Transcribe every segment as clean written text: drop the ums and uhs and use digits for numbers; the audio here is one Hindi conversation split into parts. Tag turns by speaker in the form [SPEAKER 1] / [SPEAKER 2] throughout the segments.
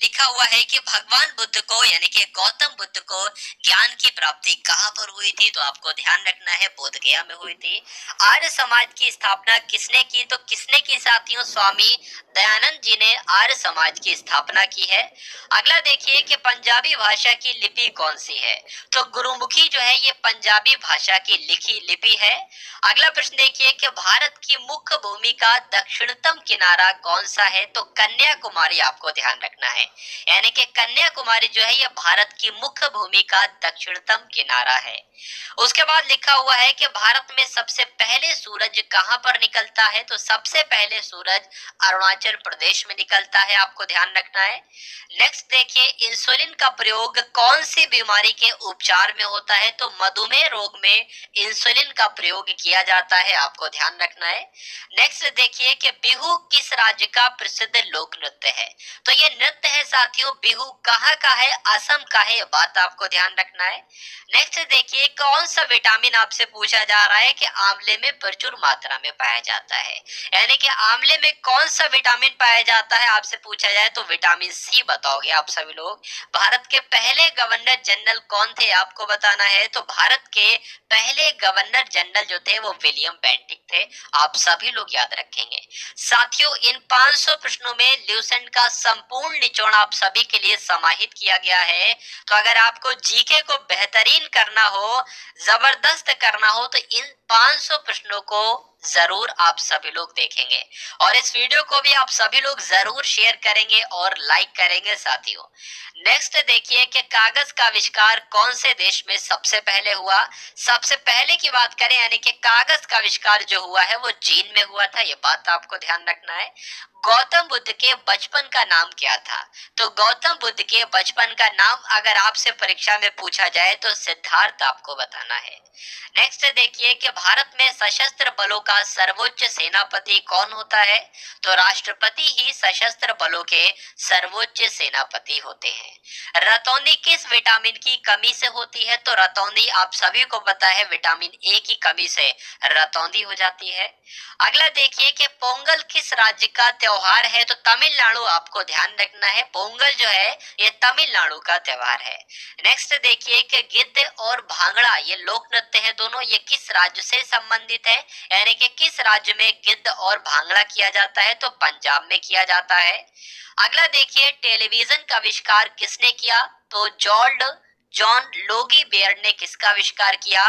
[SPEAKER 1] लिखा हुआ है कि भगवान बुद्ध को यानी कि गौतम बुद्ध को ज्ञान की प्राप्ति कहाँ पर हुई थी, तो आपको ध्यान रखना है बोध गया में हुई थी। आर्य समाज की स्थापना किसने की, तो किसने की साथियों, स्वामी दयानंद जी ने आर्य समाज की स्थापना की है। अगला देखिए कि पंजाबी भाषा की लिपि कौन सी है, तो गुरुमुखी जो है ये पंजाबी भाषा की लिखी लिपि है। अगला प्रश्न देखिए कि भारत की मुख्य भूमि का दक्षिणतम किनारा कौन सा है, तो कन्याकुमारी आपको ध्यान रखना है। यानी कि कन्याकुमारी जो है यह भारत की मुख्य भूमि का दक्षिणतम किनारा है। उसके बाद लिखा हुआ है कि भारत में सबसे पहले सूरज कहां पर निकलता है, तो सबसे पहले सूरज अरुणाचल प्रदेश में निकलता है, आपको ध्यान रखना है। नेक्स्ट देखिए, इंसुलिन का प्रयोग कौन सी बीमारी के उपचार में होता है, तो मधुमेह रोग में इंसुलिन का प्रयोग किया जाता है, आपको ध्यान रखना है। नेक्स्ट देखिए कि बिहू किस राज्य का प्रसिद्ध लोक नृत्य है, तो ये नृत्य है साथियों बिहू कहाँ का है, असम का है, बात आपको ध्यान रखना है। नेक्स्ट देखिए, कौन सा विटामिन आपसे पूछा जा रहा है कि आंवले में प्रचुर मात्रा में पाया जाता है, यानी कि आंवले में कौन सा विटामिन पाया जाता है आपसे पूछा जाए तो विटामिन सी बताओगे आप सभी लोग। भारत के पहले गवर्नर जनरल कौन थे आपको बताना है, तो भारत के पहले गवर्नर जनरल जो थे वो विलियम बेंटिक थे, आप सभी लोग याद रखेंगे। साथियों इन 500 प्रश्नों में ल्यूसेंट का संपूर्ण निचोड़ आप सभी के लिए समाहित किया गया है। तो अगर आपको जीके को बेहतरीन करना हो, जबरदस्त करना हो, तो इन 500 प्रश्नों को जरूर आप सभी लोग देखेंगे और इस वीडियो को भी आप सभी लोग जरूर शेयर करेंगे और लाइक करेंगे साथियों। नेक्स्ट देखिए कि कागज का आविष्कार कौन से देश में सबसे पहले हुआ। सबसे पहले की बात करें यानी कि कागज का आविष्कार जो हुआ है वो चीन में हुआ था, ये बात आपको ध्यान रखना है। गौतम बुद्ध के बचपन का नाम क्या था, तो गौतम बुद्ध के बचपन का नाम अगर आपसे परीक्षा में पूछा जाए तो सिद्धार्थ आपको बताना है। नेक्स्ट देखिए कि भारत में सशस्त्र बलों का सर्वोच्च सेनापति कौन होता है, तो राष्ट्रपति ही सशस्त्र बलों के सर्वोच्च सेनापति होते हैं। रतौंधी किस विटामिन की कमी से होती है, तो रतौंधी आप सभी को पता है विटामिन ए की कमी से रतौंधी हो जाती है। अगला देखिए कि पोंगल किस राज्य का त्योहार है, तो तमिलनाडु आपको ध्यान रखना है, पोंगल जो है ये तमिलनाडु का त्योहार है। नेक्स्ट देखिए कि गिद्ध और भांगड़ा ये लोक नृत्य है दोनों, ये किस राज्य से संबंधित है, यानी कि किस राज्य में गिद्ध और भांगड़ा किया जाता है, तो पंजाब में किया जाता है। अगला देखिए टेलीविजन का आविष्कार किसने किया, तो जॉर्ज जॉन लोगी बेयर ने किसका आविष्कार किया,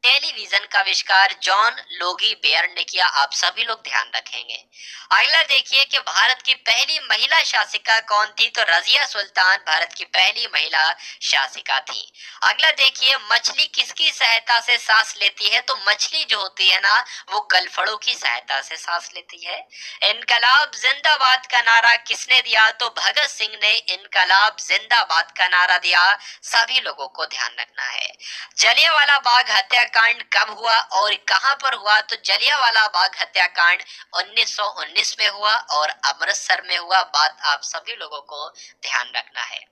[SPEAKER 1] टेलीविजन का आविष्कार जॉन लोगी बेयर ने किया, आप सभी लोग ध्यान रखेंगे। अगला देखिए कि भारत की पहली महिला शासिका कौन थी, तो रजिया सुल्तान भारत की पहली महिला शासिका थी। अगला देखिए मछली किसकी सहायता से सांस लेती है, तो मछली जो होती है ना वो गलफड़ों की सहायता से सांस लेती है। इनकलाब जिंदाबाद का नारा किसने दिया, तो भगत सिंह ने इनकलाब जिंदाबाद का नारा दिया, सभी लोगों को ध्यान रखना है। जलियांवाला बाग हत्याकांड कब हुआ और कहां पर हुआ, तो जलियांवाला बाग हत्याकांड 1919 में हुआ और अमृतसर में हुआ, बात आप सभी लोगों को ध्यान रखना है।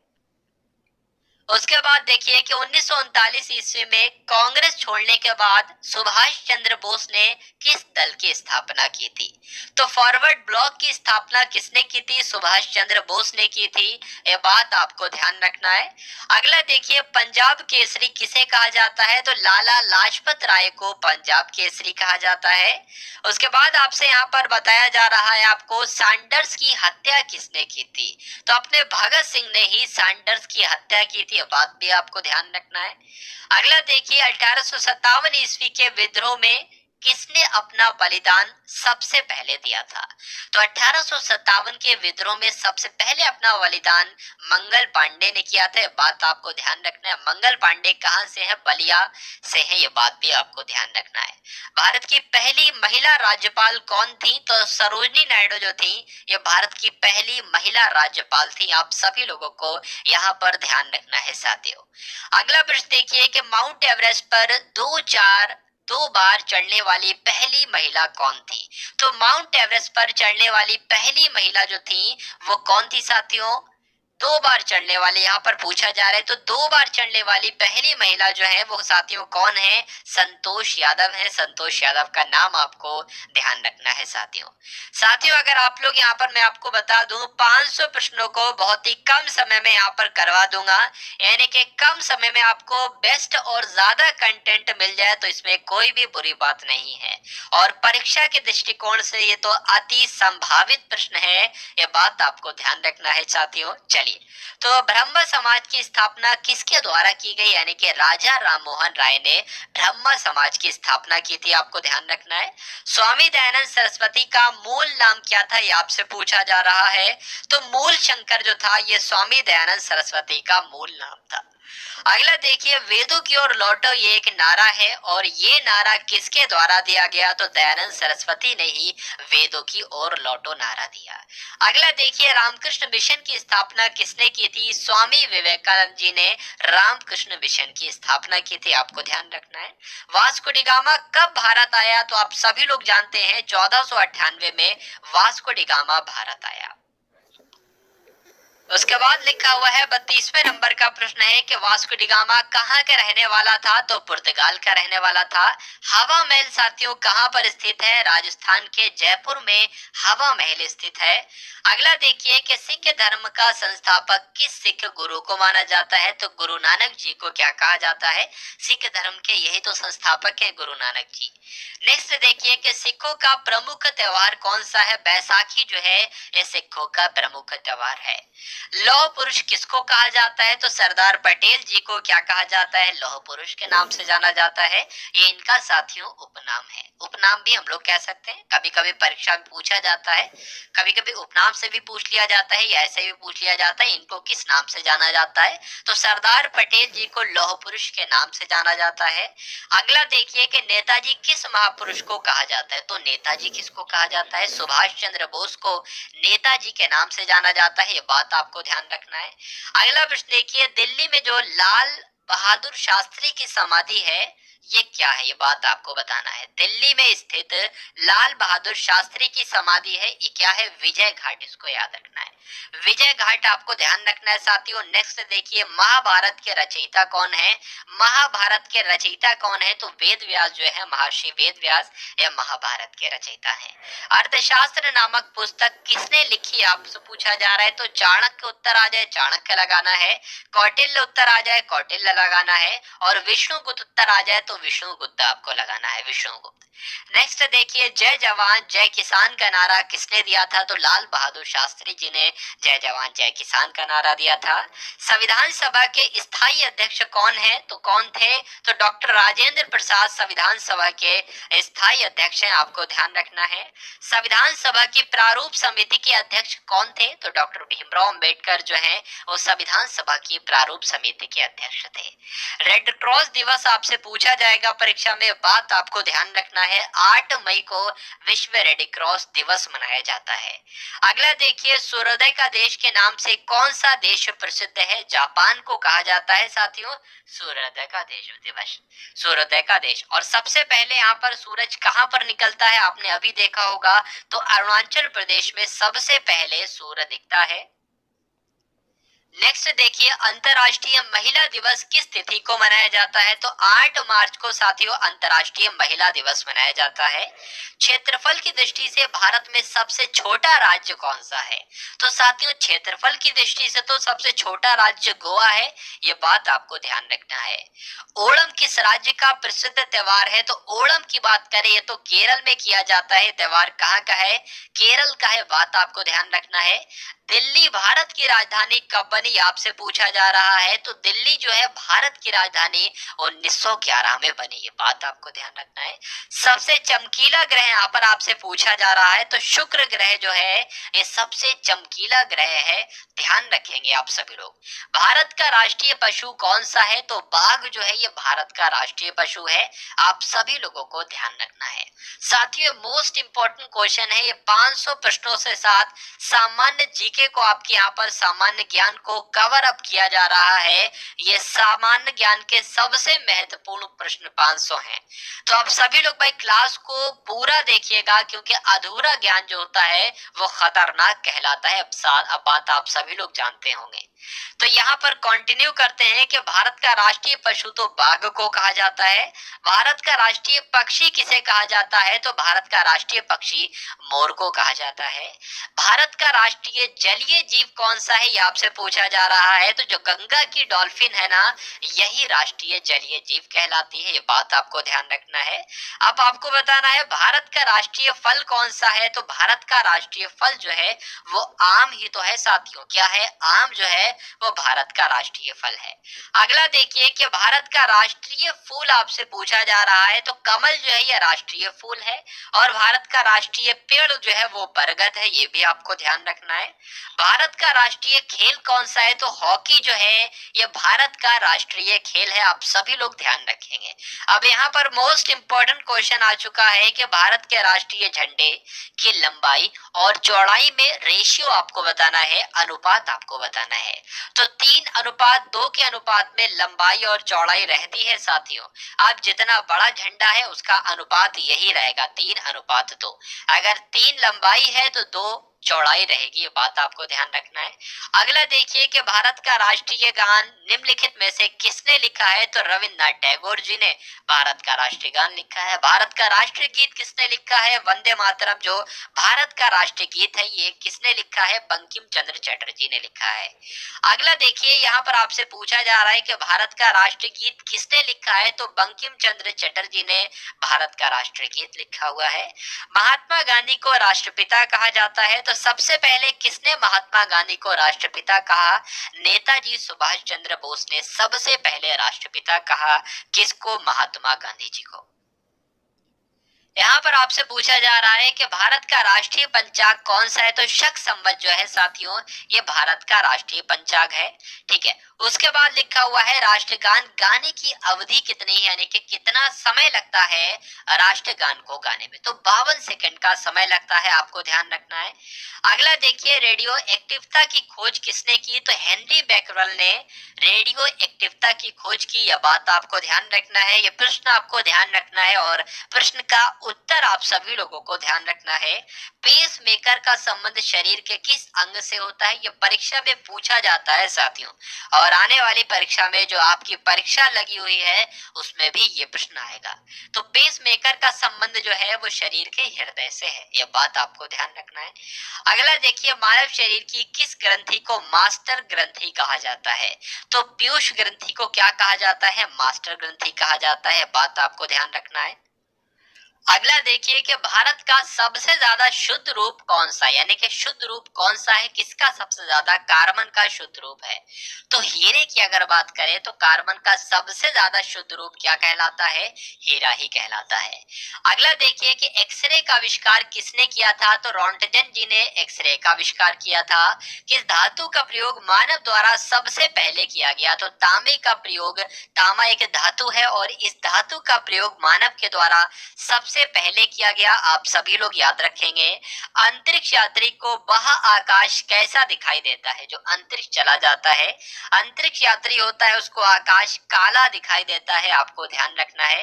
[SPEAKER 1] उसके बाद देखिए कि 1939 ईस्वी में कांग्रेस छोड़ने के बाद सुभाष चंद्र बोस ने किस दल की स्थापना की थी, तो फॉरवर्ड ब्लॉक की स्थापना किसने की थी, सुभाष चंद्र बोस ने की थी, ये बात आपको ध्यान रखना है। अगला देखिए पंजाब केसरी किसे कहा जाता है, तो लाला लाजपत राय को पंजाब केसरी कहा जाता है। उसके बाद आपसे यहाँ पर बताया जा रहा है आपको सैंडर्स की हत्या किसने की थी, तो अपने भगत सिंह ने ही सैंडर्स की हत्या की थी, बात भी आपको ध्यान रखना है। अगला देखिए 1857 ईस्वी के विद्रोह में किसने अपना बलिदान सबसे पहले दिया था, तो 1857 के विद्रोह में सबसे पहले अपना बलिदान मंगल पांडे ने किया था, बात आपको ध्यान रखना है। मंगल पांडे कहां से है, बलिया से है, ये बात भी आपको ध्यान रखना है। भारत की पहली महिला राज्यपाल कौन थी, तो सरोजनी नायडू जो थी ये भारत की पहली महिला राज्यपाल थी, आप सभी लोगों को यहाँ पर ध्यान रखना है साथियों। अगला प्रश्न देखिए कि माउंट एवरेस्ट पर दो बार चढ़ने वाली पहली महिला कौन थी, तो माउंट एवरेस्ट पर चढ़ने वाली पहली महिला जो थी वो कौन थी साथियों, 2 बार चढ़ने वाली यहाँ पर पूछा जा रहा है, तो 2 बार चढ़ने वाली पहली महिला जो है वो साथियों कौन है? संतोष यादव है। संतोष यादव का नाम आपको ध्यान रखना है साथियों। साथियों अगर आप लोग यहाँ पर मैं आपको बता दूं 500 प्रश्नों को बहुत ही कम समय में यहाँ पर करवा दूंगा, यानी कि कम समय में आपको बेस्ट और ज्यादा कंटेंट मिल जाए तो इसमें कोई भी बुरी बात नहीं है। और परीक्षा के दृष्टिकोण से ये तो अति संभावित प्रश्न है, ये बात आपको ध्यान रखना है साथियों। चलिए, तो ब्रह्म समाज की स्थापना किसके द्वारा की गई? यानी कि राजा राममोहन राय ने ब्रह्म समाज की स्थापना की थी, आपको ध्यान रखना है। स्वामी दयानंद सरस्वती का मूल नाम क्या था, ये आपसे पूछा जा रहा है। तो मूल शंकर जो था ये स्वामी दयानंद सरस्वती का मूल नाम था। अगला देखिए, वेदों की ओर लौटो, ये एक नारा है और ये नारा किसके द्वारा दिया गया? तो दयानंद सरस्वती ने ही वेदों की ओर लौटो नारा दिया। अगला देखिए, रामकृष्ण मिशन की स्थापना किसने की थी? स्वामी विवेकानंद जी ने रामकृष्ण मिशन की स्थापना की थी, आपको ध्यान रखना है। वास्को डी गामा कब भारत आया? तो आप सभी लोग जानते हैं 1498 में वास्को डी गामा भारत आया। उसके बाद लिखा हुआ है 32वें नंबर का प्रश्न है कि वास्को डी गामा कहाँ का रहने वाला था? तो पुर्तगाल का रहने वाला था। हवा महल साथियों कहाँ पर स्थित है? राजस्थान के जयपुर में हवा महल स्थित है। अगला देखिए कि सिख धर्म का संस्थापक किस सिख गुरु को माना जाता है? तो गुरु नानक जी को क्या कहा जाता है? सिख धर्म के यही तो संस्थापक है गुरु नानक जी। नेक्स्ट देखिए कि सिखों का प्रमुख त्योहार कौन सा है? बैसाखी जो है ये सिखों का प्रमुख त्योहार है। लौह पुरुष किसको कहा जाता है? तो सरदार पटेल जी को क्या कहा जाता है? लौह पुरुष के नाम से जाना जाता है। ये इनका साथियों उपनाम है, उपनाम भी हम लोग कह सकते हैं। कभी कभी परीक्षा में पूछा जाता है, कभी कभी उपनाम से भी पूछ लिया जाता है या ऐसे भी पूछ लिया जाता है इनको किस नाम से जाना जाता है। तो सरदार पटेल जी को लौह पुरुष के नाम से जाना जाता है। अगला देखिए कि नेताजी किस महापुरुष को कहा जाता है? तो नेताजी किसको कहा जाता है? सुभाष चंद्र बोस को नेताजी के नाम से जाना जाता है, ये बात आपको ध्यान रखना है। अगला प्रश्न देखिए, दिल्ली में जो लाल बहादुर शास्त्री की समाधि है ये क्या है? ये बात आपको बताना है। दिल्ली में स्थित लाल बहादुर शास्त्री की समाधि है, ये क्या है? विजय घाट, इसको याद रखना है। विजय घाट आपको ध्यान रखना है साथियों। नेक्स्ट देखिए, महाभारत के रचयिता कौन है? महाभारत के रचयिता कौन है? तो वेद व्यास जो है, महर्षि वेद व्यास यह महाभारत के रचयिता है। अर्थशास्त्र नामक पुस्तक किसने लिखी आपसे पूछा जा रहा है? तो चाणक्य उत्तर आ जाए चाणक्य लगाना है, कौटिल्य उत्तर आ जाए कौटिल्य लगाना है, और विष्णुगुप्त उत्तर आ जाए तो विष्णुगुप्त आपको लगाना है, विष्णुगुप्त। नेक्स्ट देखिए, जय जवान जय किसान का नारा किसने दिया था? तो लाल बहादुर शास्त्री जी ने जय जवान जय किसान का नारा दिया था। संविधान सभा के स्थायी अध्यक्ष कौन है? तो कौन थे? तो डॉक्टर राजेंद्र प्रसाद संविधान सभा के स्थायी अध्यक्ष हैं, आपको ध्यान रखना है। संविधान सभा की प्रारूप समिति के अध्यक्ष कौन थे? तो डॉक्टर भीमराव अंबेडकर जो है वो संविधान सभा की प्रारूप समिति के अध्यक्ष थे। रेड क्रॉस दिवस आपसे पूछा जाएगा परीक्षा में, बात आपको ध्यान रखना है। 8 मई को विश्व रेड क्रॉस दिवस मनाया जाता है। अगला देखिए, सूर्योदय का देश के नाम से कौन सा देश प्रसिद्ध है? जापान को कहा जाता है साथियों सूर्योदय का देश दिवस, सूर्योदय का देश। और सबसे पहले यहाँ पर सूरज कहाँ पर निकलता है? आपने अभी देखा होगा, तो अरुणाचल प्रदेश में सबसे पहले सूर्य दिखता है। नेक्स्ट देखिए, अंतर्राष्ट्रीय महिला दिवस किस तिथि को मनाया जाता है? तो 8 मार्च को साथियों अंतर्राष्ट्रीय महिला दिवस मनाया जाता है। क्षेत्रफल की दृष्टि से भारत में सबसे छोटा राज्य कौन सा है? तो साथियों क्षेत्रफल की दृष्टि से तो सबसे छोटा राज्य गोवा है, ये बात आपको ध्यान रखना है। ओणम किस राज्य का प्रसिद्ध त्योहार है? तो ओणम की बात करें ये तो केरल में किया जाता है, त्योहार कहाँ का है? केरल का है, बात आपको ध्यान रखना है। दिल्ली भारत की राजधानी कब बनी आपसे पूछा जा रहा है? तो दिल्ली जो है भारत की राजधानी 1911 में बनी, ये बात आपको ध्यान रखना है। सबसे चमकीला ग्रह यहाँ पर आपसे पूछा जा रहा है, तो शुक्र ग्रह जो है ये सबसे चमकीला ग्रह है, ध्यान रखेंगे आप सभी लोग। भारत का राष्ट्रीय पशु कौन सा है? तो बाघ जो है ये भारत का राष्ट्रीय पशु है, आप सभी लोगों को ध्यान रखना है। साथियों मोस्ट इंपॉर्टेंट क्वेश्चन है ये, 500 प्रश्नों से साथ सामान्य जीके को आपके यहाँ पर सामान्य ज्ञान को कवर अप किया जा रहा है, ये सामान्य ज्ञान के सबसे महत्वपूर्ण प्रश्न 500 हैं। तो आप सभी लोग भाई क्लास को पूरा देखिएगा, क्योंकि अधूरा ज्ञान जो होता है वो खतरनाक कहलाता है। अब बात आप सभी लोग जानते होंगे। तो यहाँ पर कंटिन्यू करते हैं कि भारत का राष्ट्रीय पशु तो बाघ को कहा जाता है। भारत का राष्ट्रीय पक्षी किसे कहा जाता है? तो भारत का राष्ट्रीय पक्षी मोर को कहा जाता है। भारत का राष्ट्रीय जलीय जीव कौन सा है, ये आपसे पूछा जा रहा है। तो जो गंगा की डॉल्फिन है ना, यही राष्ट्रीय जलीय जीव कहलाती है। ये बात आपको ध्यान रखना है। अब आपको बताना है भारत का राष्ट्रीय फल कौन सा है। तो भारत का राष्ट्रीय फल जो है वो आम ही तो है साथियों। क्या है? आम जो है वो भारत का राष्ट्रीय फल है। अगला देखिए कि भारत का राष्ट्रीय फूल आपसे पूछा जा रहा है। तो कमल जो है ये राष्ट्रीय फूल है। और भारत का राष्ट्रीय पेड़ जो है वो बरगद है, ये भी आपको ध्यान रखना है। भारत का राष्ट्रीय खेल कौन सा है? तो हॉकी जो है ये भारत का राष्ट्रीय खेल है। आप सभी लोग ध्यान रखेंगे। अब यहाँ पर मोस्ट इंपोर्टेंट क्वेश्चन आ चुका है कि भारत के राष्ट्रीय झंडे की लंबाई और चौड़ाई में रेशियो आपको बताना है, अनुपात आपको बताना है। तो 3:2 के अनुपात में लंबाई और चौड़ाई रहती है साथियों। अब जितना बड़ा झंडा है उसका अनुपात यही रहेगा, 3:2। अगर 3 लंबाई है तो 2 चौड़ाई रहेगी, ये बात आपको ध्यान रखना है। अगला देखिए कि भारत का राष्ट्रीय गान निम्नलिखित में से किसने लिखा है? तो रविन्द्रनाथ टैगोर जी ने भारत का राष्ट्रीय गान लिखा है। भारत का राष्ट्रीय गीत किसने लिखा है? वंदे मातरम जो भारत का राष्ट्रीय गीत है, ये किसने लिखा है? बंकिम चंद्र चटर्जी ने लिखा है। अगला देखिए, यहाँ पर आपसे पूछा जा रहा है कि भारत का राष्ट्रीय गीत किसने लिखा है? तो बंकिम चंद्र चटर्जी ने भारत का राष्ट्रीय गीत लिखा हुआ है। महात्मा गांधी को राष्ट्रपिता कहा जाता है। तो सबसे पहले किसने महात्मा गांधी को राष्ट्रपिता कहा? नेताजी सुभाष चंद्र बोस ने सबसे पहले राष्ट्रपिता कहा। किसको? महात्मा गांधी जी को। यहाँ पर आपसे पूछा जा रहा है कि भारत का राष्ट्रीय पंचांग कौन सा है? तो शक संवत जो है साथियों, ये भारत का राष्ट्रीय पंचांग है। ठीक है। उसके बाद लिखा हुआ है राष्ट्रगान गाने की अवधि कितनी है, यानी कि कितना समय लगता है राष्ट्रगान को गाने में? तो 52 सेकंड का समय लगता है, आपको ध्यान रखना है। अगला देखिए, रेडियो एक्टिवता की खोज किसने की? तो हेनरी बैकरल ने रेडियो एक्टिवता की खोज की। यह बात आपको ध्यान रखना है, ये प्रश्न आपको ध्यान रखना है और प्रश्न का उत्तर आप सभी लोगों को ध्यान रखना है। पेस मेकर का संबंध शरीर के किस अंग से होता है? ये परीक्षा में पूछा जाता है साथियों, और आने वाली परीक्षा में जो आपकी परीक्षा लगी हुई है उसमें भी ये प्रश्न आएगा। तो पेस मेकर का संबंध जो है वो शरीर के हृदय से है, ये बात आपको ध्यान रखना है। अगला देखिए, मानव शरीर की किस ग्रंथि को मास्टर ग्रंथि कहा जाता है? तो पीयूष ग्रंथि को क्या कहा जाता है? मास्टर ग्रंथि कहा जाता है, बात आपको ध्यान रखना है। अगला देखिए कि भारत का सबसे ज्यादा शुद्ध रूप कौन सा है, यानी कि शुद्ध रूप कौन सा है, किसका सबसे ज्यादा कार्बन का शुद्ध रूप है? तो हीरे की अगर बात करें तो कार्बन का सबसे ज्यादा शुद्ध रूप क्या कहलाता है? हीरा ही कहलाता है। अगला देखिए कि एक्सरे का आविष्कार किसने किया था? तो रॉन्टजन जी ने एक्सरे का आविष्कार किया था। किस धातु का प्रयोग मानव द्वारा सबसे पहले किया गया? तो तांबे का प्रयोग, तांबा एक धातु है और इस धातु का प्रयोग मानव के द्वारा सबसे पहले किया गया, आप सभी लोग याद रखेंगे। अंतरिक्ष यात्री को वह आकाश कैसा दिखाई देता है? जो अंतरिक्ष चला जाता है, अंतरिक्ष यात्री होता है, उसको आकाश काला दिखाई देता है, आपको ध्यान रखना है।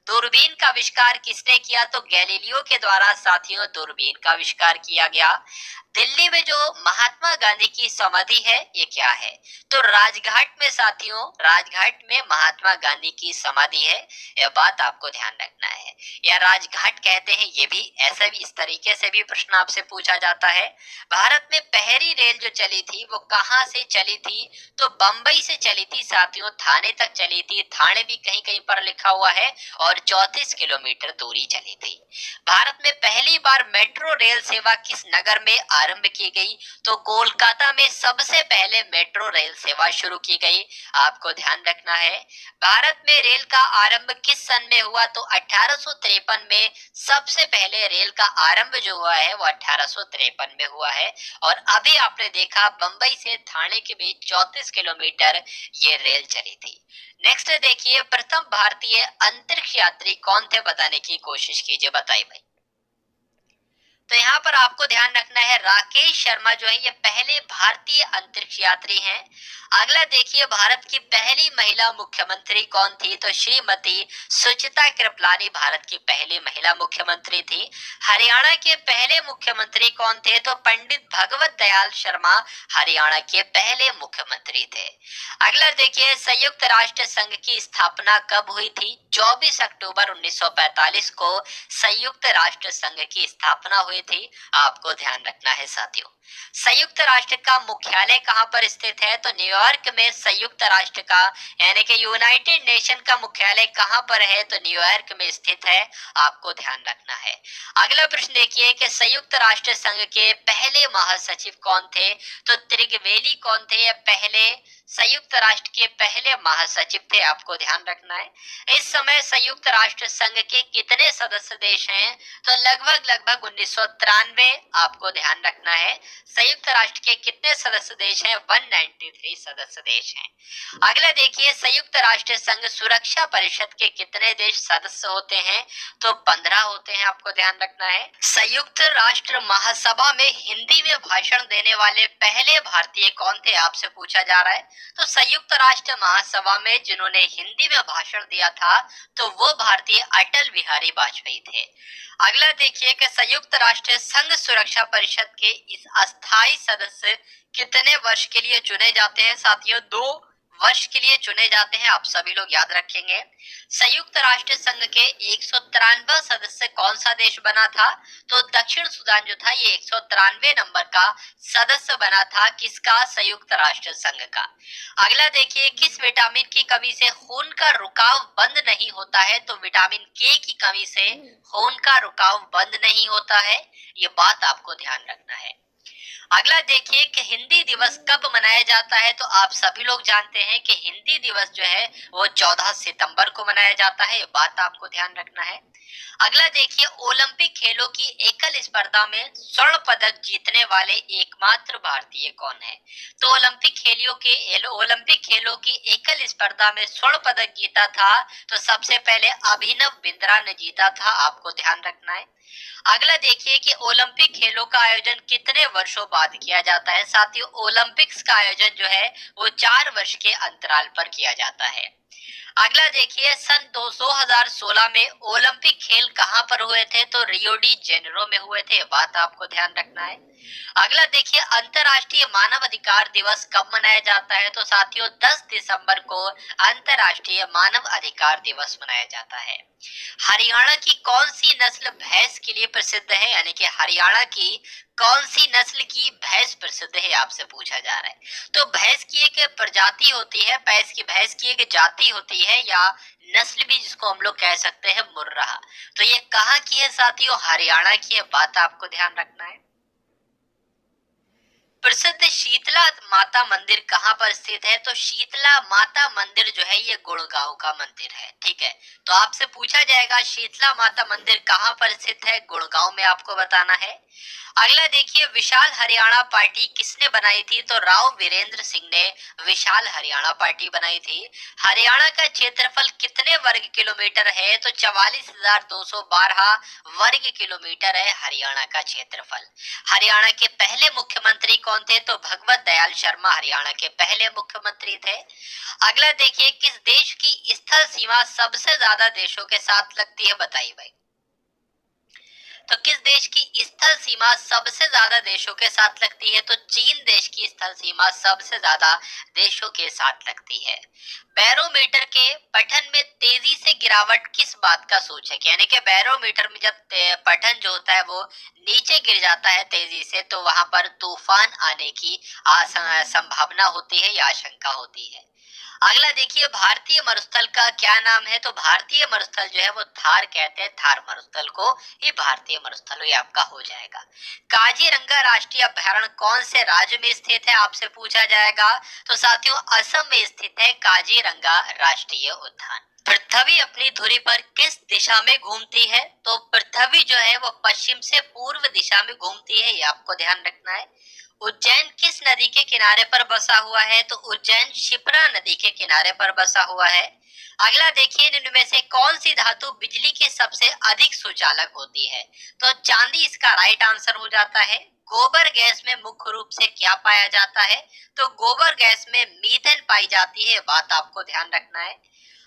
[SPEAKER 1] दूरबीन का आविष्कार किसने किया? तो गैलीलियो के द्वारा साथियों दूरबीन का आविष्कार किया गया। दिल्ली में जो महात्मा गांधी की समाधि है ये क्या है? तो राजघाट में साथियों, राजघाट में महात्मा गांधी की समाधि है, यह बात आपको ध्यान रखना है। या राजघाट कहते हैं, ये भी ऐसे भी इस तरीके से भी प्रश्न आपसे पूछा जाता है। भारत में पहली रेल जो चली थी वो कहां से चली थी? तो बंबई से चली थी साथियों, थाने तक चली थी। थाने भी कहीं कहीं पर लिखा हुआ है, और 34 किलोमीटर दूरी चली थी। भारत में पहली बार मेट्रो रेल सेवा किस नगर में आरंभ की गई? तो कोलकाता में सबसे पहले मेट्रो रेल सेवा शुरू की गई, आपको ध्यान रखना है। भारत में रेल का आरंभ किस सन में हुआ? तो 1853 में सबसे पहले रेल का आरंभ जो हुआ है वो 1853 में हुआ है। और अभी आपने देखा बंबई से थाने के बीच 34 किलोमीटर ये रेल चली थी। नेक्स्ट देखिए, प्रथम भारतीय अंतरिक्ष यात्री कौन थे? बताने की कोशिश कीजिए, बताइए भाई। तो यहाँ पर आपको ध्यान रखना है राकेश शर्मा जो है ये पहले भारतीय अंतरिक्ष यात्री हैं। अगला देखिए भारत की पहली महिला मुख्यमंत्री कौन थी, तो श्रीमती सुचिता कृपलानी भारत की पहली महिला मुख्यमंत्री थी। हरियाणा के पहले मुख्यमंत्री कौन थे, तो पंडित भगवत दयाल शर्मा हरियाणा के पहले मुख्यमंत्री थे। अगला देखिए संयुक्त राष्ट्र संघ की स्थापना कब हुई थी, 24 अक्टूबर 1945 को संयुक्त राष्ट्र संघ की स्थापना हुई थी। आपको ध्यान रखना है साथियों। संयुक्त राष्ट्र का मुख्यालय कहां पर स्थित है, तो न्यूयॉर्क में संयुक्त राष्ट्र का यानी कि यूनाइटेड नेशन का मुख्यालय कहां पर है, तो न्यूयॉर्क में स्थित है। आपको ध्यान रखना है। अगला प्रश्न देखिए कि संयुक्त राष्ट्र संघ के पहले महासचिव कौन थे, तो त्रिगवेली कौन थे, पहले संयुक्त राष्ट्र के पहले महासचिव थे। आपको ध्यान रखना है। इस समय संयुक्त राष्ट्र संघ के कितने सदस्य देश हैं, तो लगभग 1993। आपको ध्यान रखना है संयुक्त राष्ट्र के कितने सदस्य देश हैं, 193 सदस्य देश हैं। अगला देखिए संयुक्त राष्ट्र संघ सुरक्षा परिषद के कितने देश सदस्य होते हैं, तो 15 होते हैं। आपको ध्यान रखना है। संयुक्त राष्ट्र महासभा में हिंदी में भाषण देने वाले पहले भारतीय कौन थे, आपसे पूछा जा रहा है। तो संयुक्त राष्ट्र महासभा में जिन्होंने हिंदी में भाषण दिया था, तो वो भारतीय अटल बिहारी वाजपेयी थे। अगला देखिए कि संयुक्त राष्ट्र संघ सुरक्षा परिषद के इस अस्थायी सदस्य कितने वर्ष के लिए चुने जाते हैं, साथियों 2 वर्ष के लिए चुने जाते हैं। आप सभी लोग याद रखेंगे। संयुक्त राष्ट्र संघ के 193 सदस्य कौन सा देश बना था, तो दक्षिण सूडान जो था ये 193 नंबर का सदस्य बना था। किसका, संयुक्त राष्ट्र संघ का। अगला देखिए किस विटामिन की कमी से खून का रुकाव बंद नहीं होता है, तो विटामिन के की कमी से खून का रुकाव बंद नहीं होता है। ये बात आपको ध्यान रखना है। अगला देखिए कि हिंदी दिवस कब मनाया जाता है, तो आप सभी लोग जानते हैं कि हिंदी दिवस जो है वो 14 सितंबर को मनाया जाता है। ये बात आपको ध्यान रखना है। अगला देखिए ओलंपिक खेलों की एकल स्पर्धा में स्वर्ण पदक जीतने वाले एकमात्र भारतीय कौन है, तो ओलंपिक खेलों की एकल स्पर्धा में स्वर्ण पदक जीता था, तो सबसे पहले अभिनव बिंद्रा ने जीता था। आपको ध्यान रखना है। अगला देखिए कि ओलंपिक खेलों का आयोजन कितने वर्षों बाद किया जाता है, साथियों ओलंपिक्स का आयोजन जो है वो 4 वर्ष के अंतराल पर किया जाता है। अगला देखिए सन 2016 में ओलंपिक खेल कहां पर हुए थे, तो रियो डी जेनेरो में हुए थे। बात आपको ध्यान रखना है। अगला देखिए अंतर्राष्ट्रीय मानव अधिकार दिवस कब मनाया जाता है, तो साथियों 10 दिसंबर को अंतर्राष्ट्रीय मानव अधिकार दिवस मनाया जाता है। हरियाणा की कौन सी नस्ल भैंस के लिए प्रसिद्ध है, यानी कि हरियाणा की कौन सी नस्ल की भैंस प्रसिद्ध है, आपसे पूछा जा रहा है। तो भैंस की एक प्रजाति होती है, भैंस की एक जाति होती है या नस्ल भी जिसको हम लोग कह सकते हैं मुर्राह। तो ये कहाँ की है साथियों, हरियाणा की है। बात आपको ध्यान रखना है। प्रसिद्ध शीतला माता मंदिर कहाँ पर स्थित है, तो शीतला माता मंदिर जो है ये गुड़गांव का मंदिर है। ठीक है, तो आपसे पूछा जाएगा शीतला माता मंदिर कहाँ पर स्थित है, गुड़गांव में आपको बताना है। अगला देखिए विशाल हरियाणा पार्टी किसने बनाई थी, तो राव वीरेंद्र सिंह ने विशाल हरियाणा पार्टी बनाई थी। हरियाणा का क्षेत्रफल कितने वर्ग किलोमीटर है, तो 44,212 वर्ग किलोमीटर है हरियाणा का क्षेत्रफल। हरियाणा के पहले मुख्यमंत्री कौन थे, तो भगवत दयाल शर्मा हरियाणा के पहले मुख्यमंत्री थे। अगला देखिए किस देश की स्थल सीमा सबसे ज्यादा देशों के साथ लगती है, बताइए भाई। तो किस देश की स्थल सीमा सबसे ज्यादा देशों के साथ लगती है, तो चीन देश की स्थल सीमा सबसे ज्यादा देशों के साथ लगती है। बैरोमीटर के पठन में तेजी से गिरावट किस बात का सूचक है, यानी कि बैरोमीटर में जब पठन जो होता है वो नीचे गिर जाता है तेजी से, तो वहां पर तूफान आने की संभावना होती है या आशंका होती है। अगला देखिए भारतीय मरुस्थल का क्या नाम है, तो भारतीय मरुस्थल जो है वो थार कहते हैं, थार मरुस्थल को ये भारतीय मरुस्थल ये आपका हो जाएगा। काजीरंगा राष्ट्रीय अभयारण्य कौन से राज्य में स्थित है, आपसे पूछा जाएगा। तो साथियों असम में स्थित है काजीरंगा राष्ट्रीय उद्यान। पृथ्वी अपनी धुरी पर किस दिशा में घूमती है, तो पृथ्वी जो है वो पश्चिम से पूर्व दिशा में घूमती है, ये आपको ध्यान रखना है। उज्जैन किस नदी के किनारे पर बसा हुआ है, तो उज्जैन शिप्रा नदी के किनारे पर बसा हुआ है। अगला देखिए, इनमें से कौन सी धातु बिजली की सबसे अधिक सुचालक होती है? तो चांदी इसका राइट आंसर हो जाता है। गोबर गैस में मुख्य रूप से क्या पाया जाता है? तो गोबर गैस में मीथेन पाई जाती है, बात आपको ध्यान रखना है।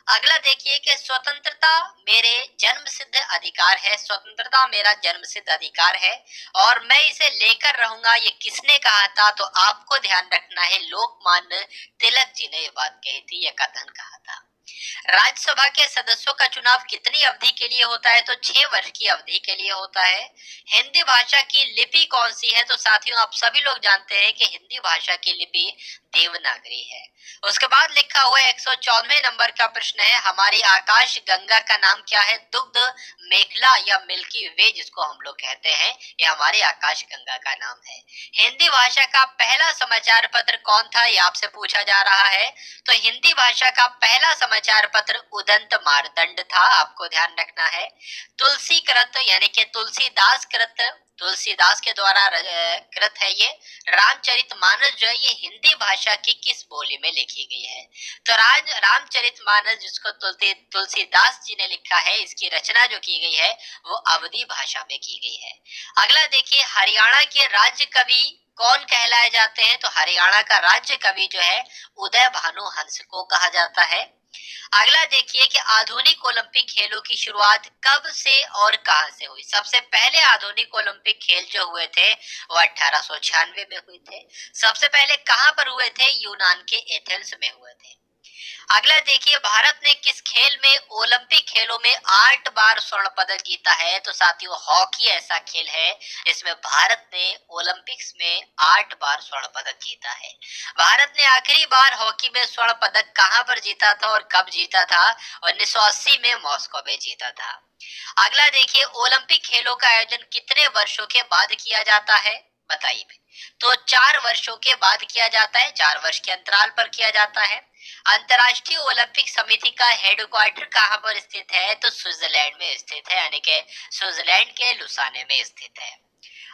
[SPEAKER 1] अगला देखिए कि स्वतंत्रता मेरे जन्म सिद्ध अधिकार है, स्वतंत्रता मेरा जन्म सिद्ध अधिकार है और मैं इसे लेकर रहूंगा, ये किसने कहा था? तो आपको ध्यान रखना है, लोकमान्य तिलक जी ने ये बात कही थी, ये कथन कहा था। राज्यसभा के सदस्यों का चुनाव कितनी अवधि के लिए होता है? तो 6 वर्ष की अवधि के लिए होता है। हिंदी भाषा की लिपि कौन सी है? तो साथियों, आप सभी लोग जानते हैं कि हिंदी भाषा की लिपि देवनागरी है। उसके बाद लिखा हुआ 114वें नंबर का प्रश्न है, हमारी आकाश गंगा का नाम क्या है? दुग्ध मेखला या मिल्की वे जिसको हम लोग कहते हैं, ये हमारी आकाश गंगा का नाम है। हिंदी भाषा का पहला समाचार पत्र कौन था? ये आपसे पूछा जा रहा है। तो हिंदी भाषा का पहला समाचार पत्र उदंत मार्तंड था, आपको ध्यान रखना है। तुलसी कृत यानी कि तुलसीदास कृत, तुलसीदास के द्वारा कृत है ये। रामचरितमानस जो है ये हिंदी भाषा की किस बोली में लिखी गई है? तो रामचरितमानस जिसको तुलसीदास जी ने लिखा है, इसकी रचना जो की गई है वो अवधी भाषा में की गई है। अगला देखिए, हरियाणा के राज्य कवि कौन कहलाए जाते हैं? तो हरियाणा का राज्य कवि जो है उदय भानु हंस को कहा जाता है। अगला देखिए कि आधुनिक ओलंपिक खेलों की शुरुआत कब से और कहां से हुई? सबसे पहले आधुनिक ओलंपिक खेल जो हुए थे वो 1896 में हुए थे। सबसे पहले कहां पर हुए थे? यूनान के एथेंस में हुए थे। अगला देखिए, भारत ने किस खेल में ओलंपिक खेलों में 8 बार स्वर्ण पदक जीता है? तो साथियों, हॉकी ऐसा खेल है जिसमें भारत ने ओलंपिक्स में 8 बार स्वर्ण पदक जीता है। भारत ने आखिरी बार हॉकी में स्वर्ण पदक कहां पर जीता था और कब जीता था? 1980 में मॉस्को में जीता था। अगला देखिए, ओलंपिक खेलों का आयोजन कितने वर्षों के बाद किया जाता है? बताइए। तो 4 वर्षों के बाद किया जाता है, 4 वर्ष के अंतराल पर किया जाता है। अंतर्राष्ट्रीय ओलंपिक समिति का हेडक्वार्टर कहां पर स्थित है? तो स्विट्जरलैंड में स्थित है, यानी कि स्विट्जरलैंड के लुसाने में स्थित है।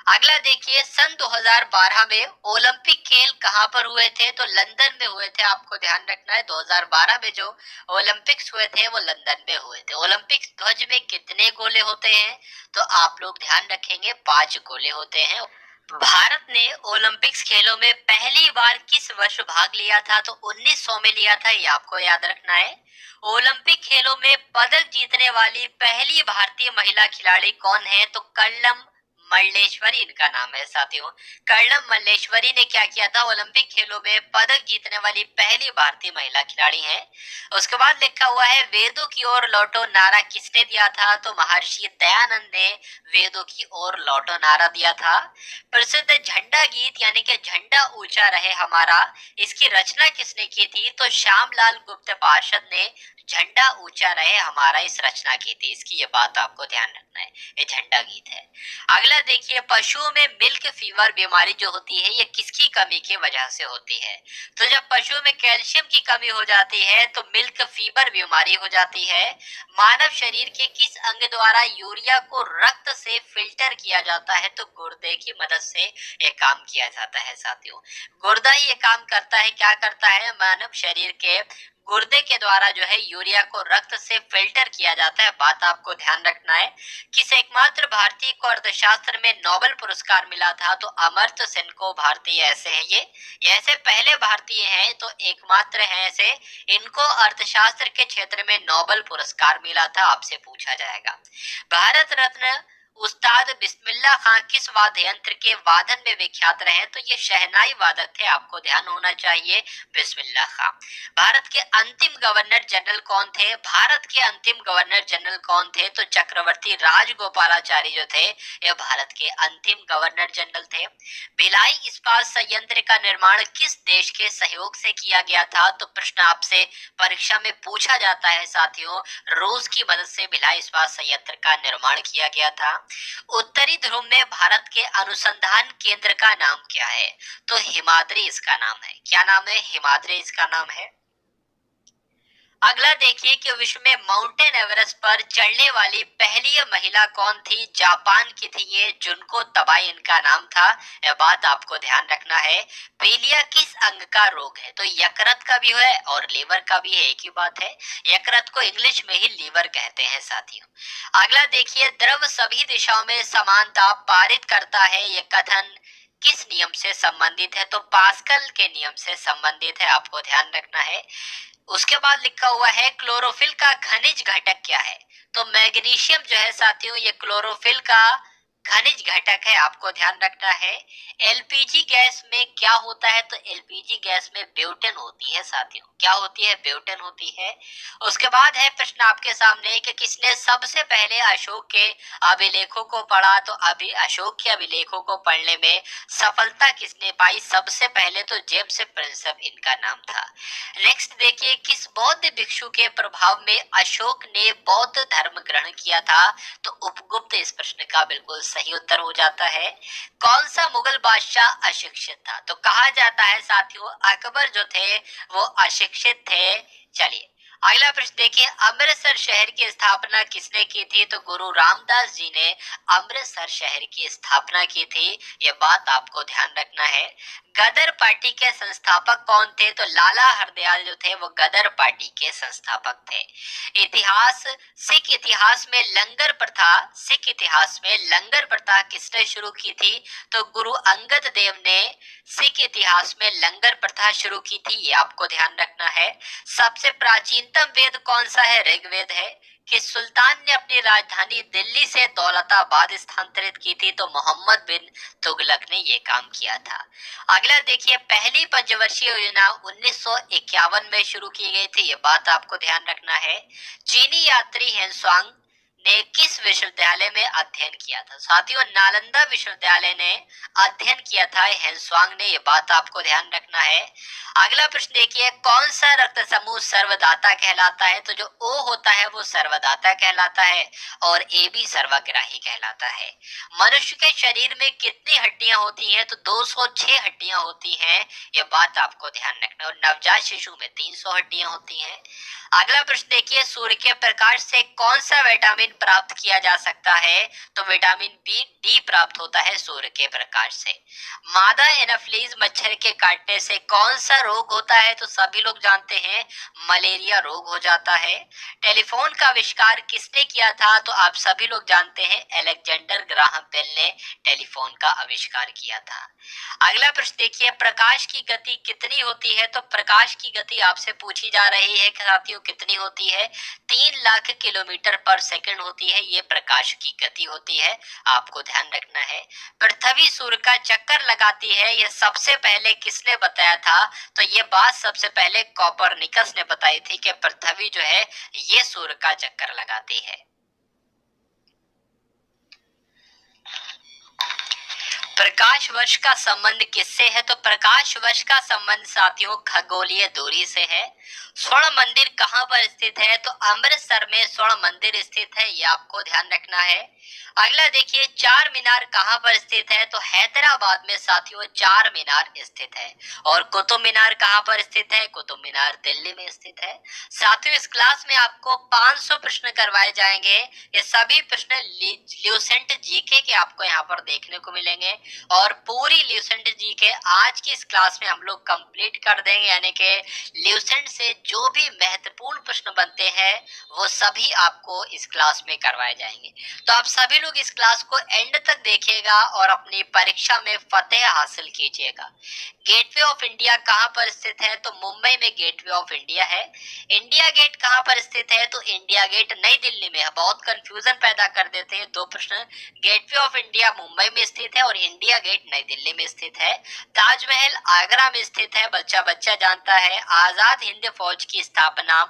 [SPEAKER 1] अगला देखिए, सन 2012 में ओलंपिक खेल कहां पर हुए थे? तो लंदन में हुए थे, आपको ध्यान रखना है। 2012 में जो ओलंपिक्स हुए थे वो लंदन में हुए थे। ओलंपिक ध्वज में कितने गोले होते हैं? तो आप लोग ध्यान रखेंगे, 5 गोले होते हैं। भारत ने ओलंपिक्स खेलों में पहली बार किस वर्ष भाग लिया था? तो 1900 में लिया था, ये आपको याद रखना है। ओलंपिक खेलों में पदक जीतने वाली पहली भारतीय महिला खिलाड़ी कौन है? तो कर्णम मल्लेश्वरी इनका नाम है साथियों। कर्णम मल्लेश्वरी ने क्या किया था? ओलंपिक खेलों में पदक जीतने वाली पहली भारतीय महिला खिलाड़ी है। उसके बाद लिखा हुआ है, वेदों की ओर लौटो नारा किसने दिया था? तो महर्षि दयानंद ने वेदों की ओर लौटो नारा दिया था। प्रसिद्ध झंडा गीत यानी कि झंडा ऊंचा रहे हमारा, इसकी रचना किसने की थी? तो श्यामलाल गुप्त पार्षद ने झंडा ऊंचा रहे हमारा इस रचना की थी। इसकी ये बात आपको ध्यान रखना है, ये झंडा गीत है। अगला देखिए, पशुओं में मिल्क फीवर बीमारी जो होती है ये किसकी कमी की वजह से होती है? तो जब पशुओं में कैल्शियम की कमी हो जाती है तो मिल्क फीवर बीमारी हो जाती है। मानव शरीर के किस अंग द्वारा यूरिया को रक्त से फिल्टर किया जाता है? तो गुर्दे की मदद से ये काम किया जाता है साथियों। गुर्दा ही ये काम करता है, क्या करता है? मानव शरीर के गुर्दे के द्वारा जो है यूरिया को रक्त से फिल्टर किया जाता है, बात आपको ध्यान रखना है। किस एकमात्र भारतीय को अर्थशास्त्र में नोबेल पुरस्कार मिला था? तो अमर्त्य सेन को भारतीय ऐसे हैं ये ऐसे पहले भारतीय हैं, तो एकमात्र हैं ऐसे, इनको अर्थशास्त्र के क्षेत्र में नोबेल पुरस्कार मिला था, आपसे पूछा जाएगा। भारत रत्न उस्ताद बिस्मिल्लाह खां किस वाद्य यंत्र के वादन में विख्यात रहे? तो ये शहनाई वादक थे, आपको ध्यान होना चाहिए, बिस्मिल्लाह खां। भारत के अंतिम गवर्नर जनरल कौन थे? भारत के अंतिम गवर्नर जनरल कौन थे? तो चक्रवर्ती राजगोपालाचारी जो थे ये भारत के अंतिम गवर्नर जनरल थे। भिलाई इस्पात संयंत्र का निर्माण किस देश के सहयोग से किया गया था? तो प्रश्न आपसे परीक्षा में पूछा जाता है साथियों, रूस की मदद से भिलाई इस्पात संयंत्र का निर्माण किया गया था। उत्तरी ध्रुव में भारत के अनुसंधान केंद्र का नाम क्या है? तो हिमाद्री इसका नाम है। क्या नाम है? हिमाद्री इसका नाम है। अगला देखिए कि विश्व में माउंटेन एवरेस्ट पर चढ़ने वाली पहली महिला कौन थी। जापान की थी ये, जुनको तबाई इनका नाम था। यह बात आपको ध्यान रखना है। पीलिया किस अंग का रोग है, तो यकृत का भी है और लीवर का भी है, एक ही बात है। यकृत को इंग्लिश में ही लीवर कहते हैं साथियों। अगला देखिए, द्रव सभी दिशाओं में समान दाब पारित करता है, यह कथन किस नियम से संबंधित है, तो पास्कल के नियम से संबंधित है, आपको ध्यान रखना है। उसके बाद लिखा हुआ है क्लोरोफिल का खनिज घटक क्या है, तो मैग्नीशियम जो है साथियों ये क्लोरोफिल का खनिज घटक है, आपको ध्यान रखना है। एलपीजी गैस में क्या होता है, तो एलपीजी गैस में ब्यूटेन होती है साथियों। क्या होती है, ब्यूटेन होती है। उसके बाद है प्रश्न आपके सामने कि किसने सबसे पहले अशोक के अभिलेखों को पढ़ा, तो अभी अशोक के अभिलेखों को पढ़ने में सफलता किसने पाई, सबसे पहले तो जेम्स प्रिंसेप इनका नाम था। नेक्स्ट देखिए, किस बौद्ध भिक्षु के प्रभाव में अशोक ने बौद्ध धर्म ग्रहण किया था, तो उपगुप्त इस प्रश्न का बिल्कुल सही उत्तर हो जाता है। कौन सा मुगल बादशाह अशिक्षित था, तो कहा जाता है साथियों अकबर जो थे वो अशिक्षित थे। चलिए अगला प्रश्न देखिए, अमृतसर शहर की स्थापना किसने की थी, तो गुरु रामदास जी ने अमृतसर शहर की स्थापना की थी, ये बात आपको ध्यान रखना है। गदर पार्टी के संस्थापक कौन थे, तो लाला हरदयाल जो थे वो गदर पार्टी के संस्थापक थे। इतिहास, सिख इतिहास में लंगर प्रथा, सिख इतिहास में लंगर प्रथा किसने शुरू की थी, तो गुरु अंगद देव ने सिख इतिहास में लंगर प्रथा शुरू की थी, ये आपको ध्यान रखना है। सबसे प्राचीनतम वेद कौन सा है, ऋग्वेद है। कि सुल्तान ने अपनी राजधानी दिल्ली से दौलताबाद स्थानांतरित की थी, तो मोहम्मद बिन तुगलक ने ये काम किया था। अगला देखिए, पहली पंचवर्षीय योजना 1951 में शुरू की गई थी, ये बात आपको ध्यान रखना है। चीनी यात्री हेनसुआंग ने किस विश्वविद्यालय में अध्ययन किया था, साथियों नालंदा विश्वविद्यालय ने अध्ययन किया था हेनसुआंग ने, ये बात आपको ध्यान रखना है। अगला प्रश्न देखिए, कौन सा रक्त समूह सर्वदाता कहलाता है, तो जो ओ होता है वो सर्वदाता कहलाता है और ए बी सर्वग्राही कहलाता है। मनुष्य के शरीर में कितनी हड्डियां होती हैं, तो 206 हड्डियां होती हैं, ये बात आपको ध्यान रखना है। और नवजात शिशु में 300 हड्डियां होती हैं। अगला प्रश्न देखिए, सूर्य के प्रकाश से कौन सा विटामिन प्राप्त किया जा सकता है, तो विटामिन बी डी प्राप्त होता है सूर्य के प्रकाश से। मादा एनाफिलीज मच्छर के काटने से कौन सा रोग होता है, तो सभी लोग जानते हैं मलेरिया रोग हो जाता है। टेलीफोन का आविष्कार किसने किया था, तो आप सभी लोग जानते हैं अलेक्जेंडर ग्राहम बेल ने टेलीफोन का आविष्कार किया था। अगला प्रश्न देखिए, प्रकाश की गति कितनी होती है, तो प्रकाश की गति आपसे पूछी जा रही है साथियों कितनी होती है, 3 लाख किलोमीटर पर सेकंड होती है, ये प्रकाश की गति होती है, आपको ध्यान रखना है। पृथ्वी सूर्य का चक्कर लगाती है, यह सबसे पहले किसने बताया था, तो ये बात सबसे पहले कोपरनिकस ने बताई थी कि पृथ्वी जो है ये सूर्य का चक्कर लगाती है। प्रकाश वर्ष का संबंध किससे है, तो प्रकाश वर्ष का संबंध साथियों खगोलीय दूरी से है। स्वर्ण मंदिर कहां पर स्थित है, तो अमृतसर में स्वर्ण मंदिर स्थित है, ये आपको ध्यान रखना है। अगला देखिए, चार मीनार कहां पर स्थित है, तो हैदराबाद में साथियों चार मीनार स्थित है। और कुतुब मीनार कहां पर स्थित है, कुतुब मीनार दिल्ली में स्थित है। साथियों इस क्लास में आपको 500 प्रश्न करवाए जाएंगे, ये सभी प्रश्न ल्यूसेंट जीके के आपको यहाँ पर देखने को मिलेंगे। और पूरी ल्यूसेंट जीके आज की इस क्लास में हम लोग कंप्लीट कर देंगे, यानी कि ल्यूसेंट से जो भी महत्वपूर्ण प्रश्न बनते हैं वो सभी आपको इस क्लास में करवाए जाएंगे। तो आप सभी लोग इस क्लास को एंड तक देखिएगा और अपनी परीक्षा में फतेह हासिल कीजिएगा। गेटवे ऑफ इंडिया कहां पर स्थित है, तो मुंबई में गेटवे ऑफ इंडिया है। इंडिया गेट कहां पर स्थित है, तो इंडिया गेट नई दिल्ली में है। बहुत कंफ्यूजन पैदा कर देते हैं दो प्रश्न। गेटवे ऑफ इंडिया मुंबई में स्थित है और इंडिया गेट नई दिल्ली में स्थित है। ताजमहल आगरा में स्थित है, बच्चा बच्चा जानता है। आजाद हिंद फौज की स्थापना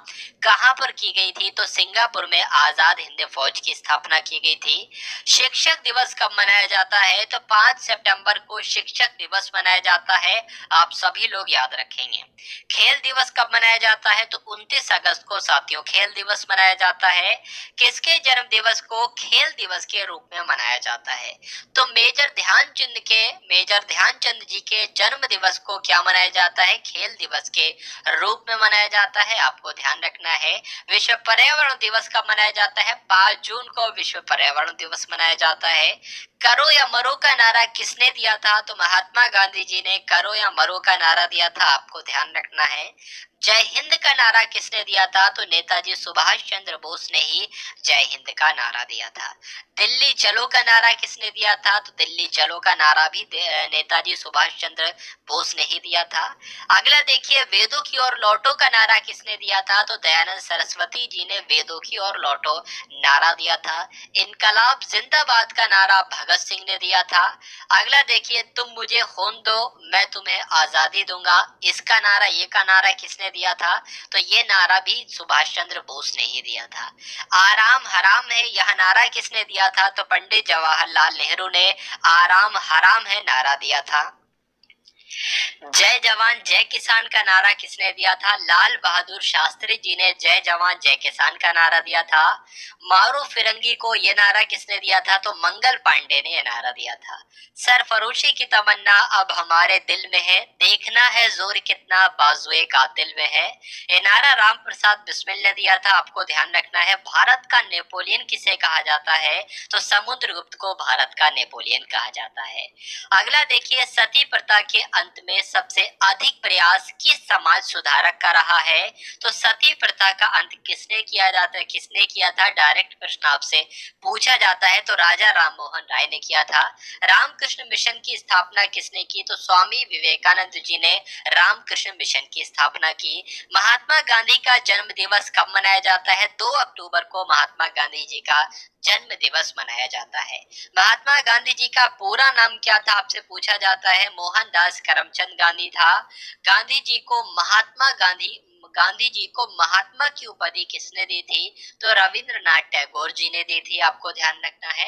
[SPEAKER 1] कहां पर की गई थी, तो सिंगापुर में आजाद हिंद फौज की स्थापना की गई थी। शिक्षक दिवस कब मनाया जाता है, तो 5 सितंबर को शिक्षक दिवस मनाया जाता है, आप सभी लोग याद रखेंगे। खेल दिवस कब मनाया जाता है, तो 29 अगस्त को साथियों खेल दिवस मनाया जाता है। किसके जन्म दिवस को खेल दिवस के रूप में मनाया जाता है, तो मेजर ध्यानचंद ध्यानचंद के मेजर ध्यानचंद जी के जन्म दिवस को क्या मनाया जाता है? खेल दिवस के रूप में मनाया जाता है, आपको ध्यान रखना है। विश्व पर्यावरण दिवस कब मनाया जाता है? 5 जून को विश्व पर्यावरण दिवस मनाया जाता है। करो या मरो का नारा किसने दिया था? तो महात्मा गांधी जी ने करो या मरो का नारा दिया था, आपको ध्यान रखना है। जय हिंद का नारा किसने दिया था? तो नेताजी सुभाष चंद्र बोस ने ही जय हिंद का नारा दिया था। दिल्ली चलो का नारा किसने दिया था? तो दिल्ली चलो का नारा भी नेताजी सुभाष चंद्र बोस ने ही दिया था। अगला देखिए, वेदों की ओर लौटो का नारा किसने दिया था? तो दयानंद सरस्वती जी ने वेदों की ओर लौटो नारा दिया था। इनकलाब जिंदाबाद का नारा भगत सिंह ने दिया था। अगला देखिए, तुम मुझे खून दो मैं तुम्हें आजादी दूंगा, इसका नारा, ये का नारा किसने दिया था? तो ये नारा भी सुभाष चंद्र बोस ने ही दिया था। आराम हराम है यह नारा किसने दिया था? तो पंडित जवाहरलाल नेहरू ने आराम हराम है नारा दिया था। जय जवान जय किसान का नारा किसने दिया था? लाल बहादुर शास्त्री जी ने जय जवान जय किसान का नारा दिया था। मारो फिरंगी को ये नारा किसने दिया था? तो मंगल पांडे ने यह नारा दिया था। सरफरोशी की तमन्ना अब हमारे दिल में है, देखना है जोर कितना बाजुए कातिल में है, ये नारा राम प्रसाद बिस्मिल ने दिया था, आपको ध्यान रखना है। भारत का नेपोलियन किसे कहा जाता है? तो समुद्रगुप्त को भारत का नेपोलियन कहा जाता है। अगला देखिए, सती प्रथा के अंत में सबसे अधिक प्रयास किस समाज सुधारक का रहा है? तो सती प्रथा का अंत किसने किया जाता है, किसने किया था? डायरेक्ट प्रश्न आपसे पूछा जाता है, तो राजा राममोहन राय ने किया था। रामकृष्ण मिशन की स्थापना किसने की? तो स्वामी विवेकानंद जी ने रामकृष्ण मिशन की स्थापना की। महात्मा गांधी का जन्म दिवस कब मनाया जाता है? 2 अक्टूबर को महात्मा गांधी जी का जन्म दिवस मनाया जाता है। महात्मा गांधी जी का पूरा नाम क्या था, आपसे पूछा जाता है। मोहनदास करमचंद गांधी था। गांधी जी को गांधी जी को महात्मा की उपाधि किसने दी थी? तो रविंद्रनाथ टैगोर जी ने दी थी, आपको ध्यान रखना है।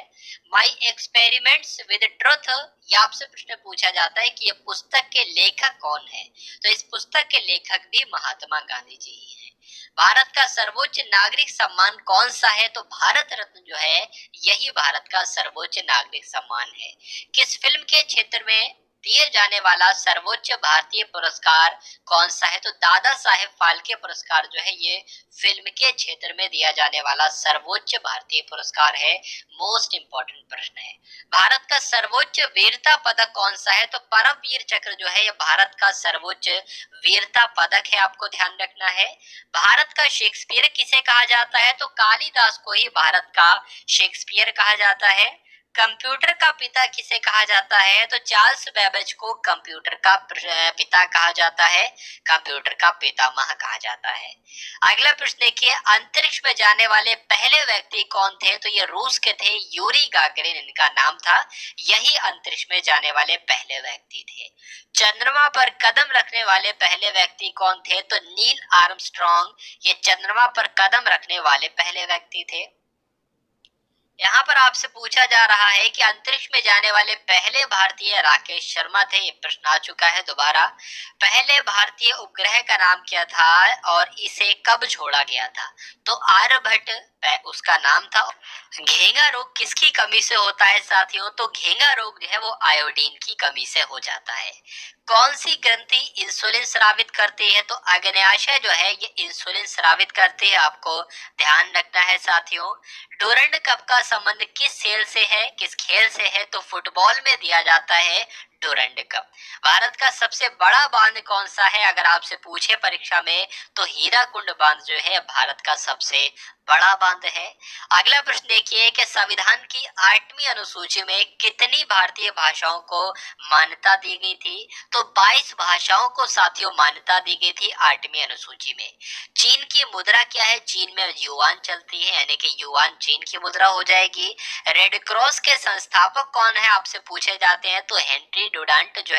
[SPEAKER 1] माई एक्सपेरिमेंट्स विद ट्रुथ, ये आपसे प्रश्न पूछा जाता है कि ये पुस्तक के लेखक कौन है? तो इस पुस्तक के लेखक भी महात्मा गांधी जी ही हैं। भारत का सर्वोच्च नागरिक सम्मान कौन सा है? तो भारत रत्न जो है यही भारत का सर्वोच्च नागरिक सम्मान है। किस फिल्म के क्षेत्र में दिए जाने वाला सर्वोच्च भारतीय पुरस्कार कौन सा है? तो दादा साहेब फाल्के पुरस्कार जो है ये फिल्म के क्षेत्र में दिया जाने वाला सर्वोच्च भारतीय पुरस्कार है। मोस्ट इंपॉर्टेंट प्रश्न है। भारत का सर्वोच्च वीरता पदक कौन सा है? तो परमवीर चक्र जो है ये भारत का सर्वोच्च वीरता पदक है, आपको ध्यान रखना है। भारत का शेक्सपियर किसे कहा जाता है? तो कालिदास को ही भारत का शेक्सपियर कहा जाता है। कंप्यूटर का पिता किसे कहा जाता है? तो चार्ल्स बेबेज को कंप्यूटर का पिता कहा जाता है, कंप्यूटर का पितामह कहा जाता है। अगला प्रश्न देखिए, अंतरिक्ष में जाने वाले पहले व्यक्ति कौन थे? तो ये रूस के थे, यूरी गागरिन इनका नाम था, यही अंतरिक्ष में जाने वाले पहले व्यक्ति थे। चंद्रमा पर कदम रखने वाले पहले व्यक्ति कौन थे? तो नील आर्मस्ट्रॉन्ग, ये चंद्रमा पर कदम रखने वाले पहले व्यक्ति थे। यहाँ पर आपसे पूछा जा रहा है कि अंतरिक्ष में जाने वाले पहले भारतीय राकेश शर्मा थे, ये प्रश्न आ चुका है दोबारा। पहले भारतीय उपग्रह का नाम क्या था और इसे कब छोड़ा गया था? तो आर्यभट्ट उसका नाम था। घेंगा रोग किसकी कमी से होता है साथियों? तो घेंगा रोग जो है वो आयोडीन की कमी से हो जाता है। कौन सी ग्रंथि इंसुलिन स्रावित करती है? तो अग्न्याशय जो है ये इंसुलिन स्रावित करती है, आपको ध्यान रखना है साथियों। डूरंड कप का संबंध किस खेल से है, किस खेल से है? तो फुटबॉल में दिया जाता है डूरंड कप। भारत का सबसे बड़ा बांध कौन सा है? अगर आपसे पूछे परीक्षा में तो हीराकुंड बांध जो है भारत का सबसे बड़ा बांध है। अगला प्रश्न देखिए कि संविधान की 8वीं अनुसूची में कितनी भारतीय भाषाओं को मान्यता दी गई थी? तो 22 भाषाओं को साथियों मान्यता दी गई थी 8वीं अनुसूची में। चीन की मुद्रा क्या है? चीन में युआन चलती है, यानी कि युआन चीन की मुद्रा हो जाएगी। रेड क्रॉस के संस्थापक कौन है? आपसे पूछे जाते हैं, तो हेनरी डुनांट जो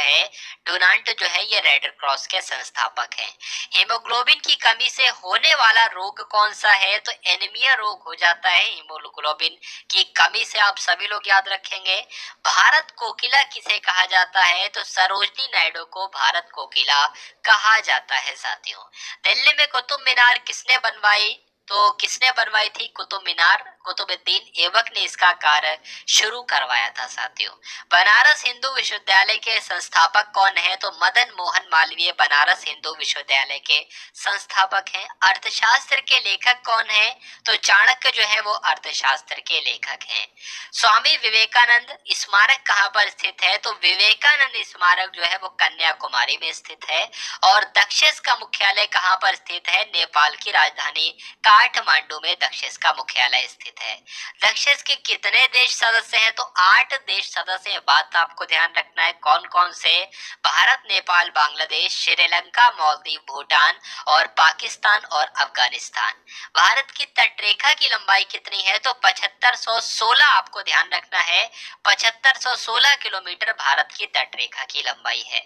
[SPEAKER 1] है ये रेड क्रॉस के संस्थापक हैं। हीमोग्लोबिन की कमी से होने वाला रोग कौन सा है? तो एनीमिया रोग हो जाता है हीमोग्लोबिन की कमी से, आप सभी लोग याद रखेंगे। भारत कोकिला किसे कहा जाता है? तो सरोजनी नायडू को भारत कोकिला कहा जाता है साथियों। दिल्ली में कुतुब मीनार किसने बनवाई? तो किसने बनवाई थी? कुतुब मीनार, कुतुबुद्दीन ऐबक ने इसका कार्य शुरू करवाया था साथियों। बनारस हिंदू विश्वविद्यालय के संस्थापक कौन है? तो मदन मोहन मालवीय बनारस हिंदू विश्वविद्यालय के संस्थापक हैं। अर्थशास्त्र के लेखक कौन है? तो चाणक्य जो है वो अर्थशास्त्र के लेखक हैं। स्वामी विवेकानंद स्मारक कहाँ पर स्थित है? तो विवेकानंद स्मारक जो है वो कन्याकुमारी में स्थित है। और दक्षिस का मुख्यालय कहाँ पर स्थित है? नेपाल की राजधानी काठमांडू में दक्षिस का मुख्यालय स्थित है। दक्षिस के कितने देश सदस्य हैं? तो 8 देश सदस्य हैं। बात आपको ध्यान रखना है कौन कौन से? भारत, नेपाल, बांग्लादेश, श्रीलंका, मालदीव, भूटान और पाकिस्तान और अफगानिस्तान। भारत की तटरेखा की लंबाई कितनी है? तो 7516, आपको ध्यान रखना है 7516 किलोमीटर भारत की तटरेखा की लंबाई है।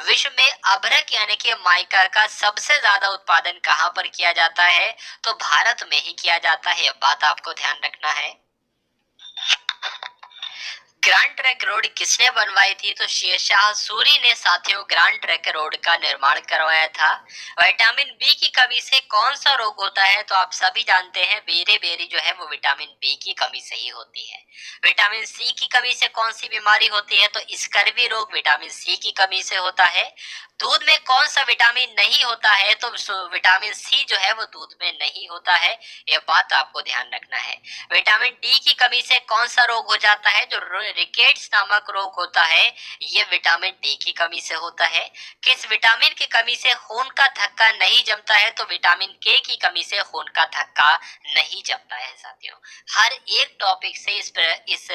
[SPEAKER 1] विश्व में अभ्रक यानी कि माइका का सबसे ज्यादा उत्पादन कहाँ पर किया जाता है? तो भारत में ही किया जाता है। बात आपको ध्यान रखना है। ग्रैंड ट्रंक रोड किसने बनवाई थी? तो शेरशाह सूरी ने साथियों ग्रैंड ट्रंक रोड का निर्माण करवाया था। विटामिन बी की कमी से कौन सा रोग होता है? तो आप सभी जानते हैं बेरी बेरी जो है वो विटामिन बी की कमी से ही होती है। विटामिन सी की कमी से कौन सी बीमारी होती है? तो स्कर्वी रोग विटामिन सी की कमी से होता है। दूध में कौन सा विटामिन नहीं होता है? तो विटामिन सी जो है वो दूध में नहीं होता है। यह बात आपको ध्यान रखना है। विटामिन डी की कमी से कौन सा रोग हो जाता है? जो रिकेट्स नामक रोग होता है ये विटामिन डी की कमी से होता है। किस विटामिन की कमी से खून का थक्का नहीं जमता है? तो विटामिन के की कमी से खून का थक्का नहीं जमता है साथियों। हर एक टॉपिक से इस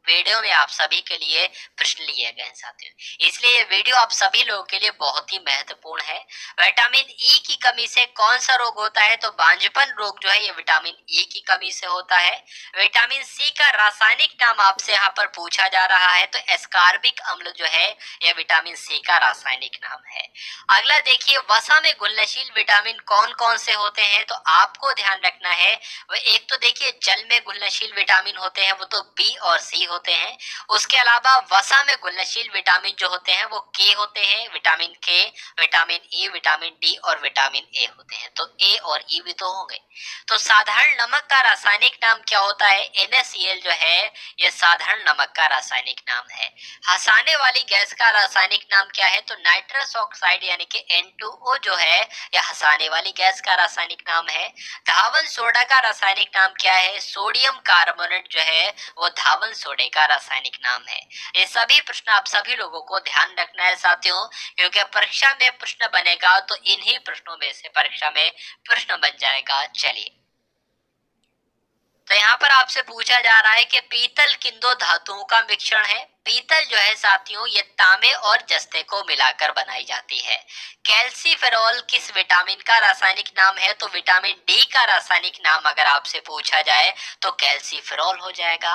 [SPEAKER 1] वीडियो में आप सभी के लिए प्रश्न लिए गए साथियों, इसलिए ये वीडियो आप सभी लोगों के लिए बहुत ही महत्वपूर्ण है। विटामिन ई की कमी से कौन सा रोग होता है? तो बांझपन रोग जो है ये विटामिन ई की कमी से होता है। विटामिन सी का रासायनिक नाम आपसे यहाँ पर पूछा जा रहा है, तो एस्कॉर्बिक अम्ल जो है यह विटामिन सी का रासायनिक नाम है। अगला देखिए, वसा में घुलनशील विटामिन कौन कौन से होते हैं? तो आपको ध्यान रखना है एक तो देखिए जल में घुलनशील विटामिन होते हैं वो तो बी और सी होते हैं। उसके अलावा वसा में घुलनशील विटामिन जो होते हैं वो के होते हैं, विटामिन के, विटामिन ई, विटामिन डी और विटामिन ए होते हैं। तो ए और ई भी तो होंगे। तो साधारण नमक का रासायनिक नाम क्या होता है? NaCl जो है यह साधारण नमक का रासायनिक नाम है। हंसाने वाली गैस का रासायनिक नाम क्या है? तो नाइट्रस ऑक्साइड यानी कि N2O जो है यह हंसाने वाली गैस का रासायनिक नाम है। धावन सोडा का रासायनिक नाम क्या है? सोडियम कार्बोनेट जो है वो धावन सोडे का रासायनिक नाम है। ये सभी प्रश्न आप सभी लोगों को ध्यान रखना है साथियों, क्योंकि परीक्षा में प्रश्न बनेगा तो इन्हीं प्रश्नों में से परीक्षा में प्रश्न बन जाएगा। चलिए, तो यहाँ पर आपसे पूछा जा रहा है कि पीतल किन दो धातुओं का मिश्रण है? पीतल जो है साथियों ये तांबे और जस्ते को मिलाकर बनाई जाती है। कैल्सीफेरॉल किस विटामिन का रासायनिक नाम है? तो विटामिन डी का रासायनिक नाम अगर आपसे पूछा जाए तो कैल्सीफेरॉल हो जाएगा।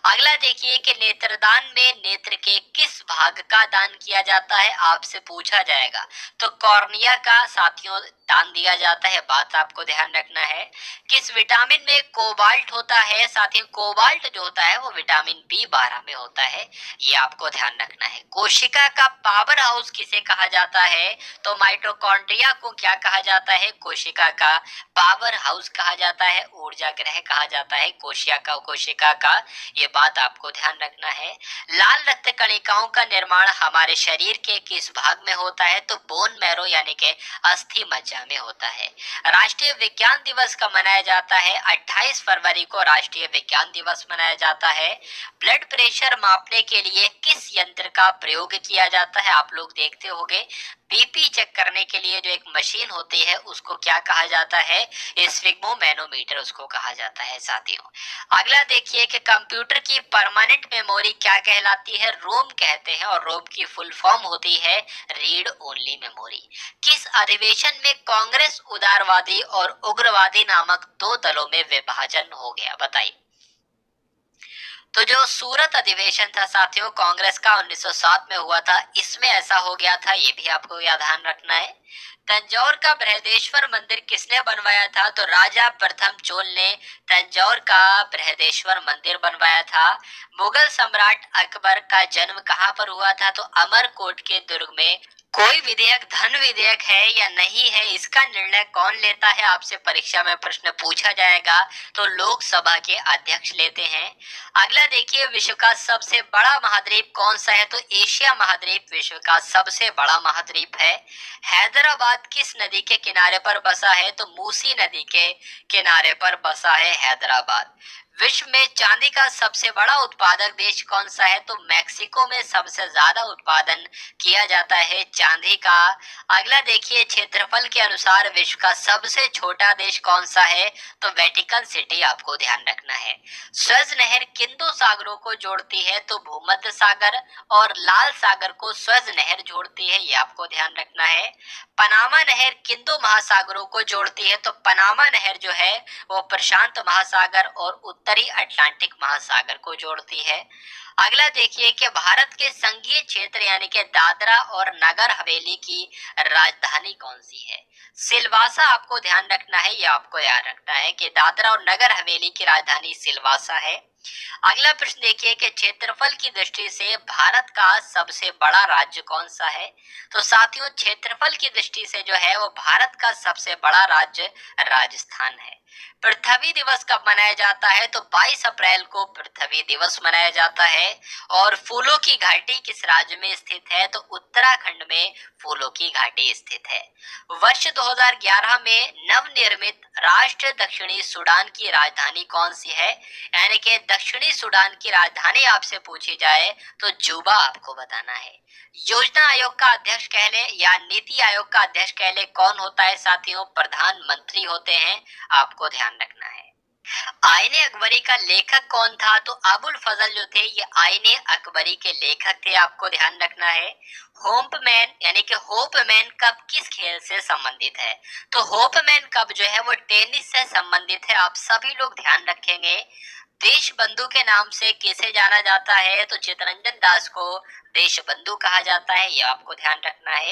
[SPEAKER 1] अगला देखिए कि नेत्रदान में नेत्र के किस भाग का दान किया जाता है? आपसे पूछा जाएगा तो कॉर्निया का साथियों दान दिया जाता है। बात आपको ध्यान रखना है। किस विटामिन में कोबाल्ट होता है? साथियों कोबाल्ट जो होता है वो विटामिन B12 में होता है, ये आपको ध्यान रखना है। कोशिका का पावर हाउस किसे कहा जाता है? तो माइटोकॉन्ड्रिया को क्या कहा जाता है? कोशिका का पावर हाउस कहा जाता है, ऊर्जा ग्रह कहा जाता है कोशिका का। ये बात आपको ध्यान रखना है। लाल रक्त कणिकाओं का निर्माण हमारे शरीर के किस भाग में होता है? तो बोन मैरो यानी कि अस्थि मज्जा में होता है। राष्ट्रीय विज्ञान दिवस कब मनाया जाता है? 28 फरवरी को राष्ट्रीय विज्ञान दिवस मनाया जाता है। ब्लड प्रेशर मापने के लिए किस यंत्र का प्रयोग किया जाता है? आप लोग देखते होंगे बीपी चेक करने के लिए जो एक मशीन होती है उसको क्या कहा जाता है? स्फिग्मोमैनोमीटर उसको कहा जाता है साथियों। अगला देखिए कि कंप्यूटर की परमानेंट मेमोरी क्या कहलाती है? रोम कहते हैं, और रोम की फुल फॉर्म होती है रीड ओनली मेमोरी। किस अधिवेशन में कांग्रेस उदारवादी और उग्रवादी नामक दो दलों में विभाजन हो गया? बताइए। तो जो सूरत अधिवेशन था साथियों कांग्रेस का 1907 में हुआ था, इसमें ऐसा हो गया था, ये भी आपको याद ध्यान रखना है। तंजौर का बृहदेश्वर मंदिर किसने बनवाया था? तो राजा प्रथम चोल ने तंजौर का बृहदेश्वर मंदिर बनवाया था। मुगल सम्राट अकबर का जन्म कहाँ पर हुआ था? तो अमरकोट के दुर्ग में कोई विधेयक धन विधेयक है या नहीं है, इसका निर्णय कौन लेता है, आपसे परीक्षा में प्रश्न पूछा जाएगा तो लोकसभा के अध्यक्ष लेते हैं। अगला देखिए, विश्व का सबसे बड़ा महाद्वीप कौन सा है, तो एशिया महाद्वीप विश्व का सबसे बड़ा महाद्वीप है। हैदराबाद किस नदी के किनारे पर बसा है, तो मूसी नदी के किनारे पर बसा है हैदराबाद। विश्व में चांदी का सबसे बड़ा उत्पादक देश कौन सा है, तो मैक्सिको में सबसे ज्यादा उत्पादन किया जाता है चांदी का। अगला देखिए, क्षेत्रफल के अनुसार विश्व का सबसे छोटा देश कौन सा है, तो वेटिकन सिटी आपको ध्यान रखना है। स्वेज नहर किन दो सागरों को जोड़ती है, तो भूमध्य सागर और लाल सागर को स्वेज नहर जोड़ती है, ये आपको ध्यान रखना है। पनामा नहर किन दो महासागरों को जोड़ती है, तो पनामा नहर जो है वो प्रशांत महासागर और उत्तरी अटलांटिक महासागर को जोड़ती है। अगला देखिए कि भारत के संघीय क्षेत्र यानी कि दादरा और नगर हवेली की राजधानी कौन सी है। सिलवासा आपको ध्यान रखना है, ये आपको याद रखना है कि दादरा और नगर हवेली की राजधानी सिलवासा है। अगला प्रश्न देखिए कि क्षेत्रफल की दृष्टि से भारत का सबसे बड़ा राज्य कौन सा है, तो साथियों क्षेत्रफल की दृष्टि से जो है वो भारत का सबसे बड़ा राज्य राजस्थान है। पृथ्वी दिवस कब मनाया जाता है, तो 22 अप्रैल को पृथ्वी दिवस मनाया जाता है। और फूलों की घाटी किस राज्य में स्थित है, तो उत्तराखंड में फूलों की घाटी स्थित है। वर्ष 2011 में नवनिर्मित राष्ट्र दक्षिणी सूडान की राजधानी कौन सी है, यानी कि दक्षिणी सूडान की राजधानी आपसे पूछी जाए तो जुबा आपको बताना है। योजना आयोग का अध्यक्ष कह ले या नीति आयोग का अध्यक्ष कह ले, कौन होता है साथियों, प्रधानमंत्री होते हैं, आपको ध्यान रखना है। आईने अकबरी का लेखक कौन था, तो अबुल फजल जो थे ये आईने अकबरी के लेखक थे, आपको ध्यान रखना है। होपमैन यानी कि होपमैन कप किस खेल से संबंधित है, तो होपमैन कप जो है वो टेनिस से संबंधित है, आप सभी लोग ध्यान रखेंगे। देश बंधु के नाम से किसे जाना जाता है, तो चित्तरंजन दास को देश बंधु कहा जाता है, ये आपको ध्यान रखना है।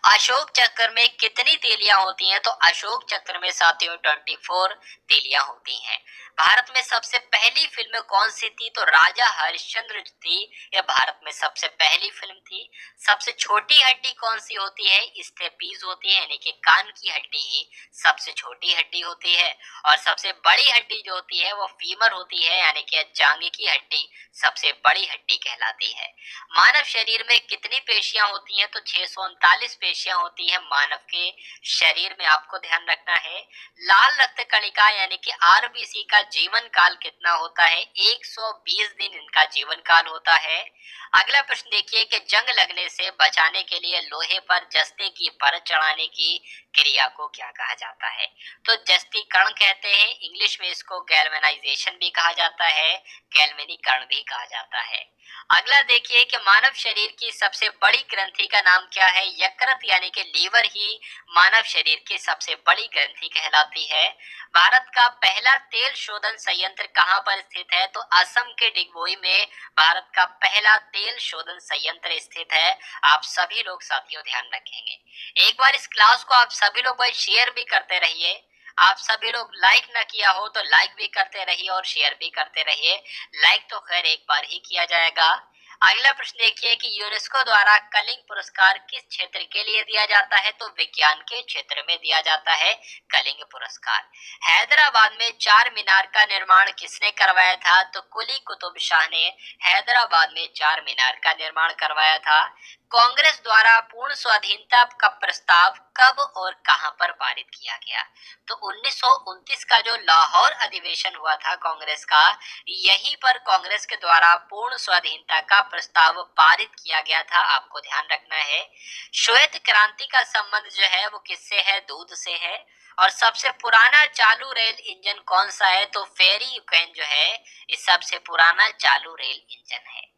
[SPEAKER 1] अशोक चक्र में कितनी तीलियां होती हैं, तो अशोक चक्र में साथियों 24 तीलियां होती हैं। भारत में सबसे पहली फिल्म कौन सी थी, तो राजा हरिश्चंद्र थी, यह भारत में सबसे पहली फिल्म थी। सबसे छोटी हड्डी कौन सी होती है, स्टेपीज होती है, यानी कि कान की हड्डी ही सबसे छोटी हड्डी होती है। और सबसे बड़ी हड्डी जो होती है वो फीमर होती है, यानी कि जांघ की हड्डी सबसे बड़ी हड्डी कहलाती है। मानव शरीर में कितनी पेशियां होती हैं, तो 639 पेशियां होती है मानव के शरीर में, आपको ध्यान रखना है। लाल रक्त कणिका यानी कि आरबीसी का जीवन काल कितना होता है, 120 दिन इनका जीवन काल होता है। अगला प्रश्न देखिए कि जंग लगने से बचाने के लिए लोहे पर जस्ते की परत चढ़ाने की क्रिया को क्या कहा जाता है, तो जस्तीकरण कहते हैं, इंग्लिश में इसको गैल्वेनाइजेशन भी कहा जाता है, गैल्वेनीकरण भी कहा जाता है। अगला देखिए कि मानव शरीर की सबसे बड़ी ग्रंथि का नाम क्या है, यकृत यानी कि लीवर ही मानव शरीर की सबसे बड़ी ग्रंथि कहलाती है। भारत का पहला तेल शोधन संयंत्र कहाँ पर स्थित है, तो असम के डिगबोई में भारत का पहला तेल शोधन संयंत्र स्थित है, आप सभी लोग साथियों ध्यान रखेंगे। एक बार इस क्लास को आप सभी लोग भाई शेयर भी करते रहिए, आप सभी लोग लाइक ना किया हो तो लाइक भी करते रहिए और शेयर भी करते रहिए, लाइक तो खैर एक बार ही किया जाएगा। अगला प्रश्न देखिए कि यूनेस्को द्वारा कलिंग पुरस्कार किस क्षेत्र के लिए दिया जाता है, तो विज्ञान के क्षेत्र में दिया जाता है कलिंग पुरस्कार। हैदराबाद में चार मीनार का निर्माण किसने करवाया था, तो कुली कुतुब शाह ने हैदराबाद में चार मीनार का निर्माण करवाया था। कांग्रेस द्वारा पूर्ण स्वाधीनता का प्रस्ताव कब और कहां पर पारित किया गया, तो 1929 का जो लाहौर अधिवेशन हुआ था कांग्रेस का, यहीं पर कांग्रेस के द्वारा पूर्ण स्वाधीनता का प्रस्ताव पारित किया गया था, आपको ध्यान रखना है। श्वेत क्रांति का संबंध जो है वो किससे है, दूध से है। और सबसे पुराना चालू रेल इंजन कौन सा है, तो फेरी यूक्रेन जो है ये सबसे पुराना चालू रेल इंजन है।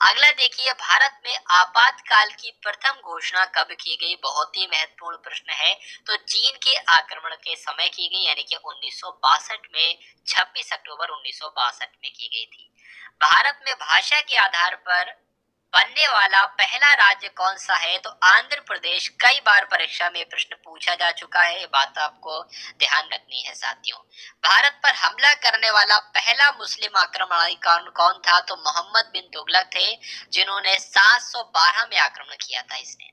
[SPEAKER 1] अगला देखिए, भारत में आपातकाल की प्रथम घोषणा कब की गई, बहुत ही महत्वपूर्ण प्रश्न है, तो चीन के आक्रमण के समय की गई, यानी कि 1962 में, 26 अक्टूबर 1962 में की गई थी। भारत में भाषा के आधार पर बनने वाला पहला राज्य कौन सा है, तो आंध्र प्रदेश, कई बार परीक्षा में प्रश्न पूछा जा चुका है, ये बात आपको ध्यान रखनी है साथियों। भारत पर हमला करने वाला पहला मुस्लिम आक्रमणकारी कौन था, तो मोहम्मद बिन तुगलक थे, जिन्होंने 712 में आक्रमण किया था इसने।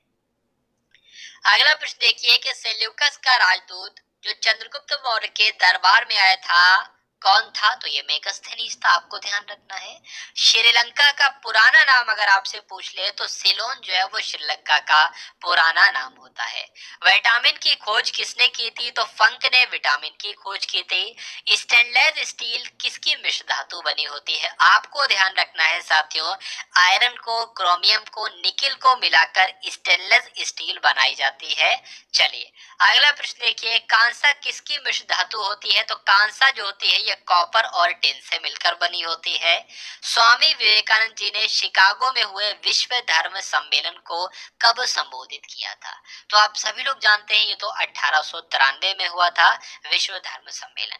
[SPEAKER 1] अगला प्रश्न देखिए कि सेल्यूकस का राजदूत जो चंद्रगुप्त मौर्य के दरबार में आया था कौन था? तो ये मेगास्थनीज था, आपको ध्यान रखना है। श्रीलंका का पुराना नाम अगर आपसे पूछ ले तो सिलोन जो है वो श्रीलंका का पुराना नाम होता है। विटामिन की खोज किसने की थी? तो फंक ने विटामिन की खोज की थी। स्टेनलेस स्टील किसकी मिश्र धातु बनी होती है? आपको ध्यान रखना है साथियों, आयरन को, क्रोमियम को, निकिल को मिलाकर स्टेनलेस स्टील बनाई जाती है। चलिए अगला प्रश्न देखिए, कांसा किसकी मिश्र धातु होती है? तो कांसा जो होती है ये कॉपर और टिन से मिलकर बनी होती है। स्वामी विवेकानंद जी ने शिकागो में हुए विश्व धर्म सम्मेलन को कब संबोधित किया था? तो आप सभी लोग जानते हैं ये तो 1893 में हुआ था विश्व धर्म सम्मेलन।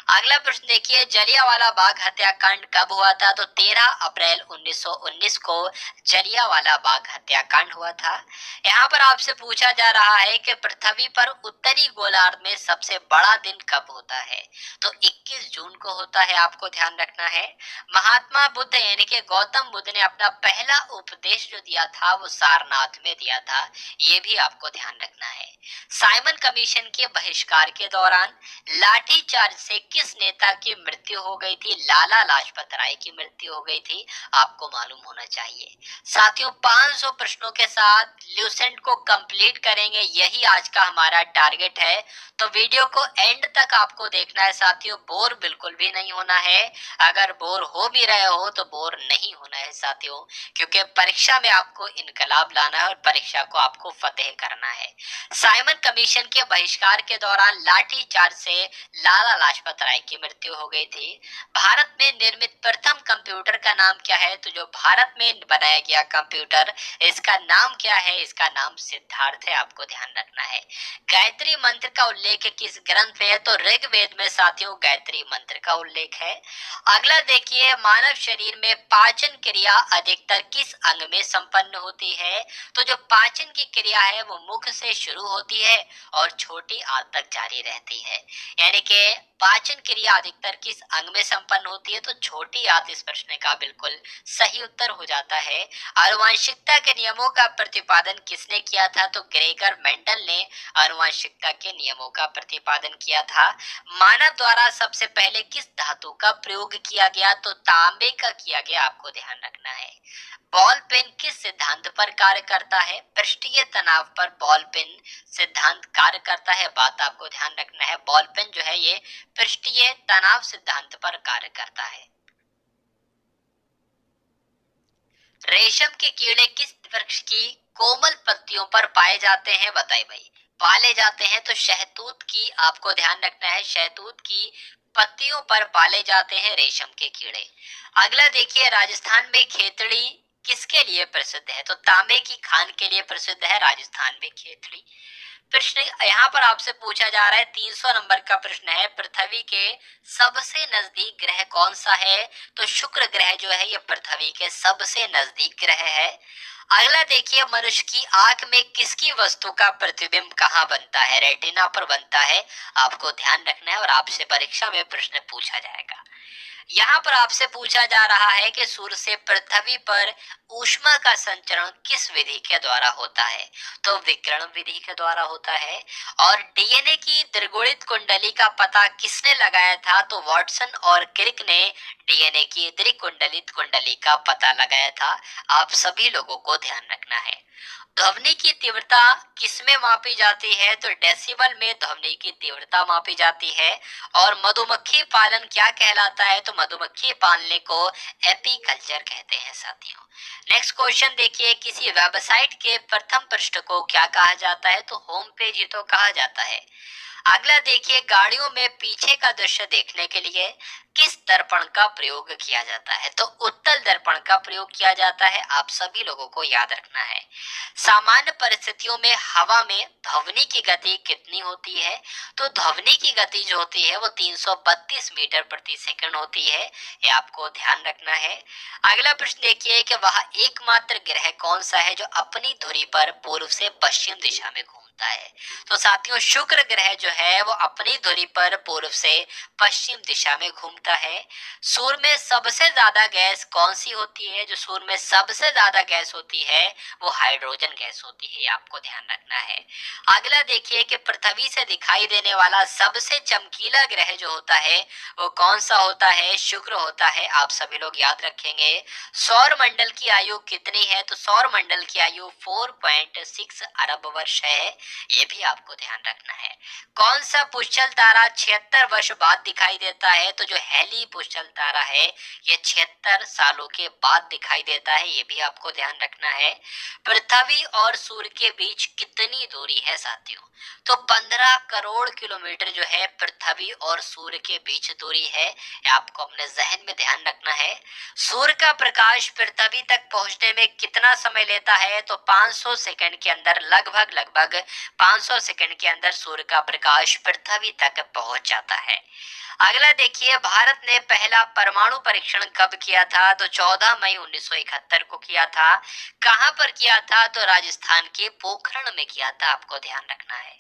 [SPEAKER 1] अगला प्रश्न देखिए, जलियांवाला बाग हत्याकांड कब हुआ था? तो 13 अप्रैल 1919 को जलियांवाला बाग हत्याकांड हुआ था। यहाँ पर आपसे पूछा जा रहा है कि पृथ्वी पर उत्तरी गोलार्ध में सबसे बड़ा दिन कब होता है? तो 21 जून को होता है, आपको ध्यान रखना है। महात्मा बुद्ध यानी कि गौतम बुद्ध ने अपना पहला उपदेश जो दिया था वो सारनाथ में दिया था, ये भी आपको ध्यान रखना है। साइमन कमीशन के बहिष्कार के दौरान लाठीचार्ज से किस नेता की मृत्यु हो गई थी? लाला लाजपत राय की मृत्यु हो गई थी, आपको मालूम होना चाहिए। साथियों 500 प्रश्नों के साथ ल्यूसेंट को कंप्लीट करेंगे, यही आज का हमारा टारगेट है। तो वीडियो को एंड तक आपको देखना है साथियों, बोर बिल्कुल भी नहीं होना है। अगर बोर हो भी रहे हो तो बोर नहीं होना है साथियों, क्योंकि परीक्षा में आपको इनकलाब लाना है और परीक्षा को आपको फतेह करना है। साइमन कमीशन के बहिष्कार के दौरान लाठीचार्ज से लाला लाजपत राय की मृत्यु हो गई थी। भारत में निर्मित प्रथम कंप्यूटर का नाम क्या है? तो जो भारत में बनाया गया कंप्यूटर, इसका नाम क्या है? इसका नाम सिद्धार्थ है, आपको ध्यान रखना है। गायत्री मंत्र का उल्लेख किस ग्रंथ में है? तो ऋग्वेद में साथियों गायत्री मंत्र का उल्लेख है। अगला देखिए, मानव शरीर में पाचन क्रिया अधिकतर किस अंग में संपन्न होती है? तो जो पाचन की क्रिया है वो मुख से शुरू होती है और छोटी आंत तक जारी रहती है। यानी कि पाचन क्रिया अधिकतर किस अंग में संपन्न होती है? तो छोटी आंत इस प्रश्न का बिल्कुल सही उत्तर हो जाता है। आनुवंशिकता के नियमों का प्रतिपादन किसने किया था? तो ग्रेगर मेंडल ने आनुवंशिकता के नियमों का प्रतिपादन किया था। मानव द्वारा सबसे पहले किस धातु का प्रयोग किया गया? तो तांबे का किया गया, आपको ध्यान रखना है। बॉल पेन किस सिद्धांत पर कार्य करता है? पृष्ठीय तनाव पर बॉल पेन सिद्धांत कार्य करता है, बात आपको ध्यान रखना है। बॉल पेन जो है ये पृष्ठीय तनाव सिद्धांत पर कार्य करता है। रेशम के कीड़े किस वृक्ष की कोमल पत्तियों पर पाए जाते हैं? बताइए भाई। पाले जाते हैं तो शहतूत की, आपको ध्यान रखना है, शहतूत की पत्तियों पर पाले जाते हैं रेशम के कीड़े। अगला देखिए, राजस्थान में खेतड़ी किसके लिए प्रसिद्ध है? तो तांबे की खान के लिए प्रसिद्ध है राजस्थान में खेतड़ी। प्रश्न यहाँ पर आपसे पूछा जा रहा है, 300 नंबर का प्रश्न है, पृथ्वी के सबसे नजदीक ग्रह कौन सा है? तो शुक्र ग्रह जो है ये पृथ्वी के सबसे नजदीक ग्रह है। अगला देखिए, मनुष्य की आंख में किसकी वस्तु का प्रतिबिंब कहाँ बनता है? रेटिना पर बनता है, आपको ध्यान रखना है और आपसे परीक्षा में प्रश्न पूछा जाएगा। यहाँ पर आपसे पूछा जा रहा है कि सूर्य से पृथ्वी पर ऊष्मा का संचरण किस विधि के द्वारा होता है? तो विकिरण विधि के द्वारा होता है। और डीएनए की द्विगुणित कुंडली का पता किसने लगाया था? तो वॉटसन और क्रिक ने डीएनए की द्विकुंडलित कुंडली का पता लगाया था, आप सभी लोगों को ध्यान रखना है। ध्वनि की तीव्रता किसमें मापी जाती है? तो डेसिबल में ध्वनि की तीव्रता मापी जाती है। और मधुमक्खी पालन क्या कहलाता है? तो मधुमक्खी पालने को एपीकल्चर कहते हैं साथियों। नेक्स्ट क्वेश्चन देखिए, किसी वेबसाइट के प्रथम पृष्ठ को क्या कहा जाता है? तो होम पेज ही तो कहा जाता है। अगला देखिए, गाड़ियों में पीछे का दृश्य देखने के लिए किस दर्पण का प्रयोग किया जाता है? तो उत्तल दर्पण का प्रयोग किया जाता है, आप सभी लोगों को याद रखना है। सामान्य परिस्थितियों में हवा में ध्वनि की गति कितनी होती है? तो ध्वनि की गति जो होती है वो 332 मीटर प्रति सेकंड होती है, ये आपको ध्यान रखना है। अगला प्रश्न देखिए कि वह एकमात्र ग्रह कौन सा है जो अपनी धुरी पर पूर्व से पश्चिम दिशा में घूमता होता है। तो साथियों शुक्र ग्रह जो है वो अपनी धुरी पर पूर्व से पश्चिम दिशा में घूमता है। सूर्य में सबसे ज्यादा गैस कौन सी होती है? जो सूर्य में सबसे ज्यादा गैस होती है वो हाइड्रोजन गैस होती है, ये आपको ध्यान रखना है। अगला देखिए कि पृथ्वी से दिखाई देने वाला सबसे चमकीला ग्रह जो होता है वो कौन सा होता है? शुक्र होता है। आप सभी लोग याद रखेंगे। सौर मंडल की आयु कितनी है? तो सौर मंडल की आयु 4.6 अरब वर्ष है, ये भी आपको ध्यान रखना है। कौन सा पुष्चल तारा 76 वर्ष बाद दिखाई देता है? तो जो हैली पुष्चल तारा है ये 76 सालों के बाद दिखाई देता है, ये भी आपको ध्यान रखना है। पृथ्वी और सूर्य के बीच कितनी दूरी है साथियों? तो 15 करोड़ किलोमीटर जो है पृथ्वी और सूर्य के बीच दूरी है, ये आपको अपने जहन में ध्यान रखना है। सूर्य का प्रकाश पृथ्वी तक पहुंचने में कितना समय लेता है? तो 500 सेकंड के अंदर, लगभग 500 सेकंड के अंदर सूर्य का प्रकाश पृथ्वी तक पहुंच जाता है। अगला देखिए, भारत ने पहला परमाणु परीक्षण कब किया था? तो 14 मई 1971 को किया था। कहां पर किया था? तो राजस्थान के पोखरण में किया था, आपको ध्यान रखना है।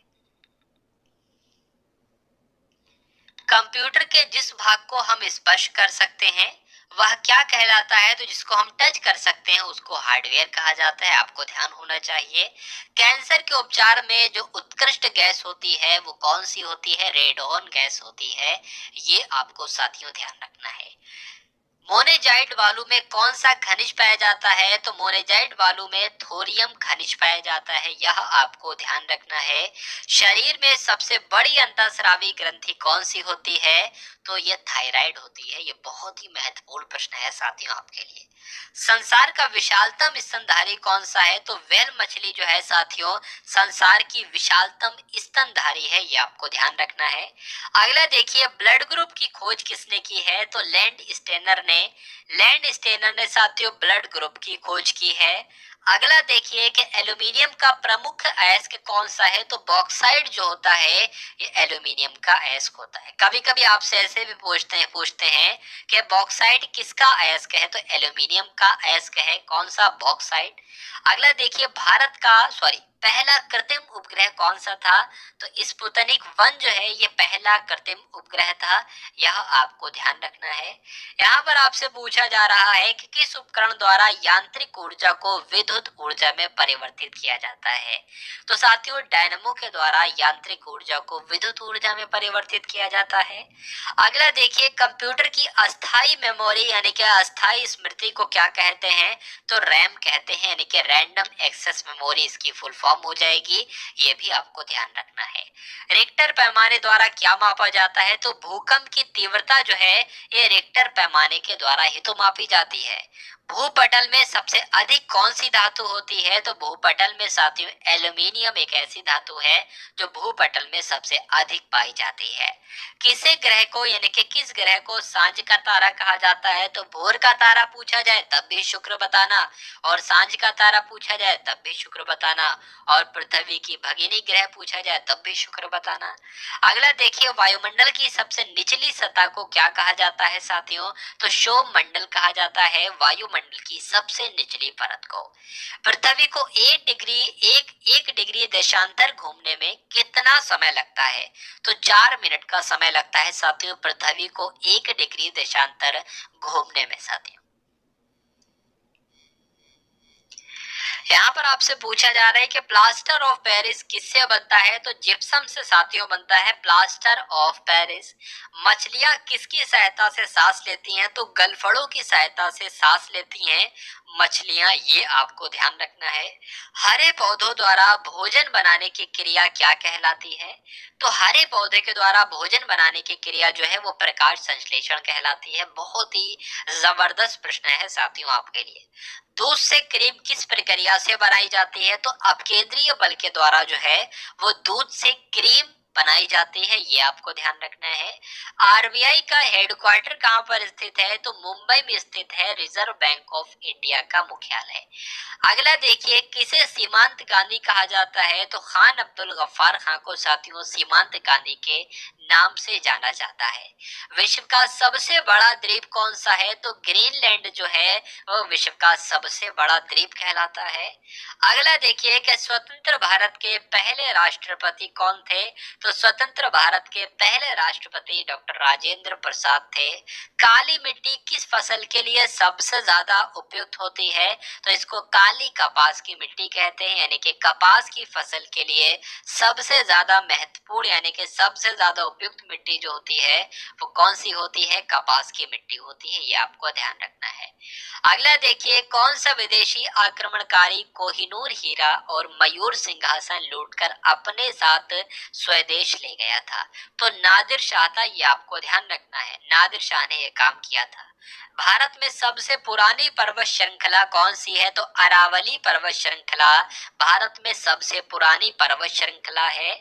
[SPEAKER 1] कंप्यूटर के जिस भाग को हम स्पर्श कर सकते हैं वह क्या कहलाता है? तो जिसको हम टच कर सकते हैं उसको हार्डवेयर कहा जाता है, आपको ध्यान होना चाहिए। कैंसर के उपचार में जो उत्कृष्ट गैस होती है वो कौन सी होती है? रेडॉन गैस होती है, ये आपको साथियों ध्यान रखना है। मोनेजाइट बालू में कौन सा खनिज पाया जाता है? तो मोनेजाइट बालू में थोरियम खनिज पाया जाता है, यह आपको ध्यान रखना है। शरीर में सबसे बड़ी अंतःस्रावी ग्रंथि कौन सी होती है? तो ये थायराइड होती है, ये बहुत ही महत्वपूर्ण प्रश्न है साथियों आपके लिए। संसार का विशालतम स्तनधारी कौन सा है? तो व्हेल मछली जो है साथियों संसार की विशालतम स्तनधारी है, ये आपको ध्यान रखना है। अगला देखिए, ब्लड ग्रुप की खोज किसने की है? तो लैंड स्टेनर ने साथियों ब्लड ग्रुप की खोज की है। अगला देखिए कि एल्यूमिनियम का प्रमुख अयस्क कौन सा है? तो बॉक्साइट जो होता है ये एल्यूमिनियम का अयस्क होता है। कभी कभी आपसे ऐसे भी पूछते हैं कि बॉक्साइट किसका अयस्क है? तो एल्यूमिनियम का अयस्क है। कौन सा? बॉक्साइट। अगला देखिए, भारत का पहला कृत्रिम उपग्रह कौन सा था? तो स्पुतनिक 1 जो है ये पहला कृत्रिम उपग्रह था, यह आपको ध्यान रखना है। यहाँ पर आपसे पूछा जा रहा है कि किस उपकरण द्वारा यांत्रिक ऊर्जा को विद्युत ऊर्जा में परिवर्तित किया जाता है? तो साथियों डायनमो के द्वारा यांत्रिक ऊर्जा को विद्युत ऊर्जा में परिवर्तित किया जाता है। अगला देखिए, कंप्यूटर की अस्थाई मेमोरी यानी कि अस्थाई स्मृति को क्या कहते हैं? तो रैम कहते हैं, यानी कि रैंडम एक्सेस मेमोरी इसकी फुल फॉर्म हो जाएगी, ये भी आपको ध्यान रखना है। रिक्टर पैमाने द्वारा क्या मापा जाता है? तो भूकंप की तीव्रता जो है ये रिक्टर पैमाने के द्वारा ही तो मापी जाती है। भूपटल में सबसे अधिक कौन सी धातु होती है? तो भूपटल में साथियों एल्यूमिनियम एक ऐसी धातु है जो भूपटल में सबसे अधिक पाई जाती है। किसे ग्रह को यानी कि किस ग्रह को सांझ का तारा कहा जाता है? तो भोर का तारा पूछा जाए तब भी शुक्र बताना, और सांझ का तारा पूछा जाए तब भी शुक्र बताना, और पृथ्वी की भगिनी ग्रह पूछा जाए तब भी शुक्र बताना। अगला देखिए, वायुमंडल की सबसे निचली सतह को क्या कहा जाता है साथियों? तो शोभ मंडल कहा जाता है वायुमंडल की सबसे निचली परत को। पृथ्वी को एक डिग्री देशांतर घूमने में कितना समय लगता है? तो 4 मिनट का समय लगता है साथियों पृथ्वी को 1 डिग्री देशांतर घूमने में साथियों। यहाँ पर आपसे पूछा जा रहा है कि प्लास्टर ऑफ पेरिस किससे बनता है? तो जिप्सम से साथियों बनता है प्लास्टर ऑफ पेरिस। मछलियां किसकी सहायता से सांस लेती हैं? तो गलफड़ों की सहायता से सांस लेती हैं मछलियां, ये आपको ध्यान रखना है। हरे पौधों द्वारा भोजन बनाने की क्रिया क्या कहलाती है? तो हरे पौधे के द्वारा भोजन बनाने की क्रिया जो है वो प्रकाश संश्लेषण कहलाती है। बहुत ही जबरदस्त प्रश्न है साथियों आपके लिए। दूध से क्रीम किस प्रक्रिया से बनाई जाती है? तो अपकेंद्रीय बल के द्वारा जो है वो दूध से क्रीम बनाई जाती है, ये आपको ध्यान रखना है। आरबीआई का हेडक्वार्टर कहाँ पर स्थित है, तो मुंबई में स्थित है रिजर्व बैंक ऑफ इंडिया का मुख्यालय। अगला देखिए, किसे सीमांत गांधी कहा जाता है, तो खान अब्दुल गफ्फार खान को साथियों सीमांत गांधी के नाम से जाना जाता है। विश्व का सबसे बड़ा द्वीप कौन सा है, तो ग्रीनलैंड जो है वो विश्व का सबसे बड़ा द्वीप कहलाता है। अगला देखिए कि स्वतंत्र भारत के पहले राष्ट्रपति कौन थे, तो स्वतंत्र भारत के पहले राष्ट्रपति डॉक्टर राजेंद्र प्रसाद थे। काली मिट्टी किस फसल के लिए सबसे ज्यादा उपयुक्त होती है, तो इसको काली कपास की मिट्टी कहते हैं, यानी कि कपास की फसल के लिए सबसे ज्यादा महत्वपूर्ण यानी कि सबसे ज्यादा उपयुक्त मिट्टी जो होती है वो कौन सी होती है, कपास की मिट्टी होती है, ये आपको ध्यान रखना है। अगला देखिए, कौन सा विदेशी आक्रमणकारी कोहिनूर हीरा और मयूर सिंहासन लूटकर अपने साथ स्वदेश ले गया था, तो नादिर शाह था, ये आपको ध्यान रखना है, नादिर शाह ने यह काम किया था। भारत में सबसे पुरानी पर्वत श्रृंखला कौन सी है, तो अरावली पर्वत श्रृंखला भारत में सबसे पुरानी पर्वत श्रृंखला है।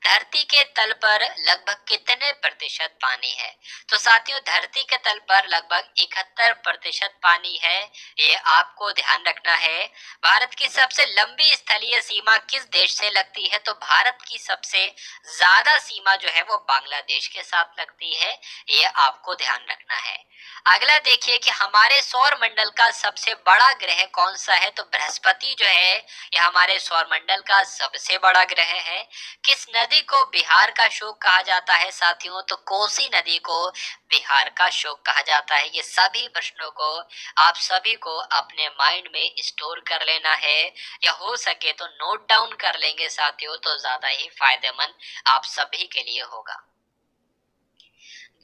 [SPEAKER 1] धरती के तल पर लगभग कितने प्रतिशत पानी है, तो साथियों धरती के तल पर लगभग 71% पानी है, ये आपको ध्यान रखना है। भारत की सबसे लंबी स्थलीय सीमा किस देश से लगती है, तो भारत की सबसे ज्यादा सीमा जो है वो बांग्लादेश के साथ लगती है, ये आपको ध्यान रखना है। अगला देखिए कि हमारे सौर मंडल का सबसे बड़ा ग्रह कौन सा है, तो बृहस्पति जो है यह हमारे सौर मंडल का सबसे बड़ा ग्रह है। किस नदी को बिहार का शोक कहा जाता है साथियों, तो कोसी नदी को बिहार का शोक कहा जाता है। ये सभी प्रश्नों को आप सभी को अपने माइंड में स्टोर कर लेना है, या हो सके तो नोट डाउन कर लेंगे साथियों, तो ज्यादा ही फायदेमंद आप सभी के लिए होगा।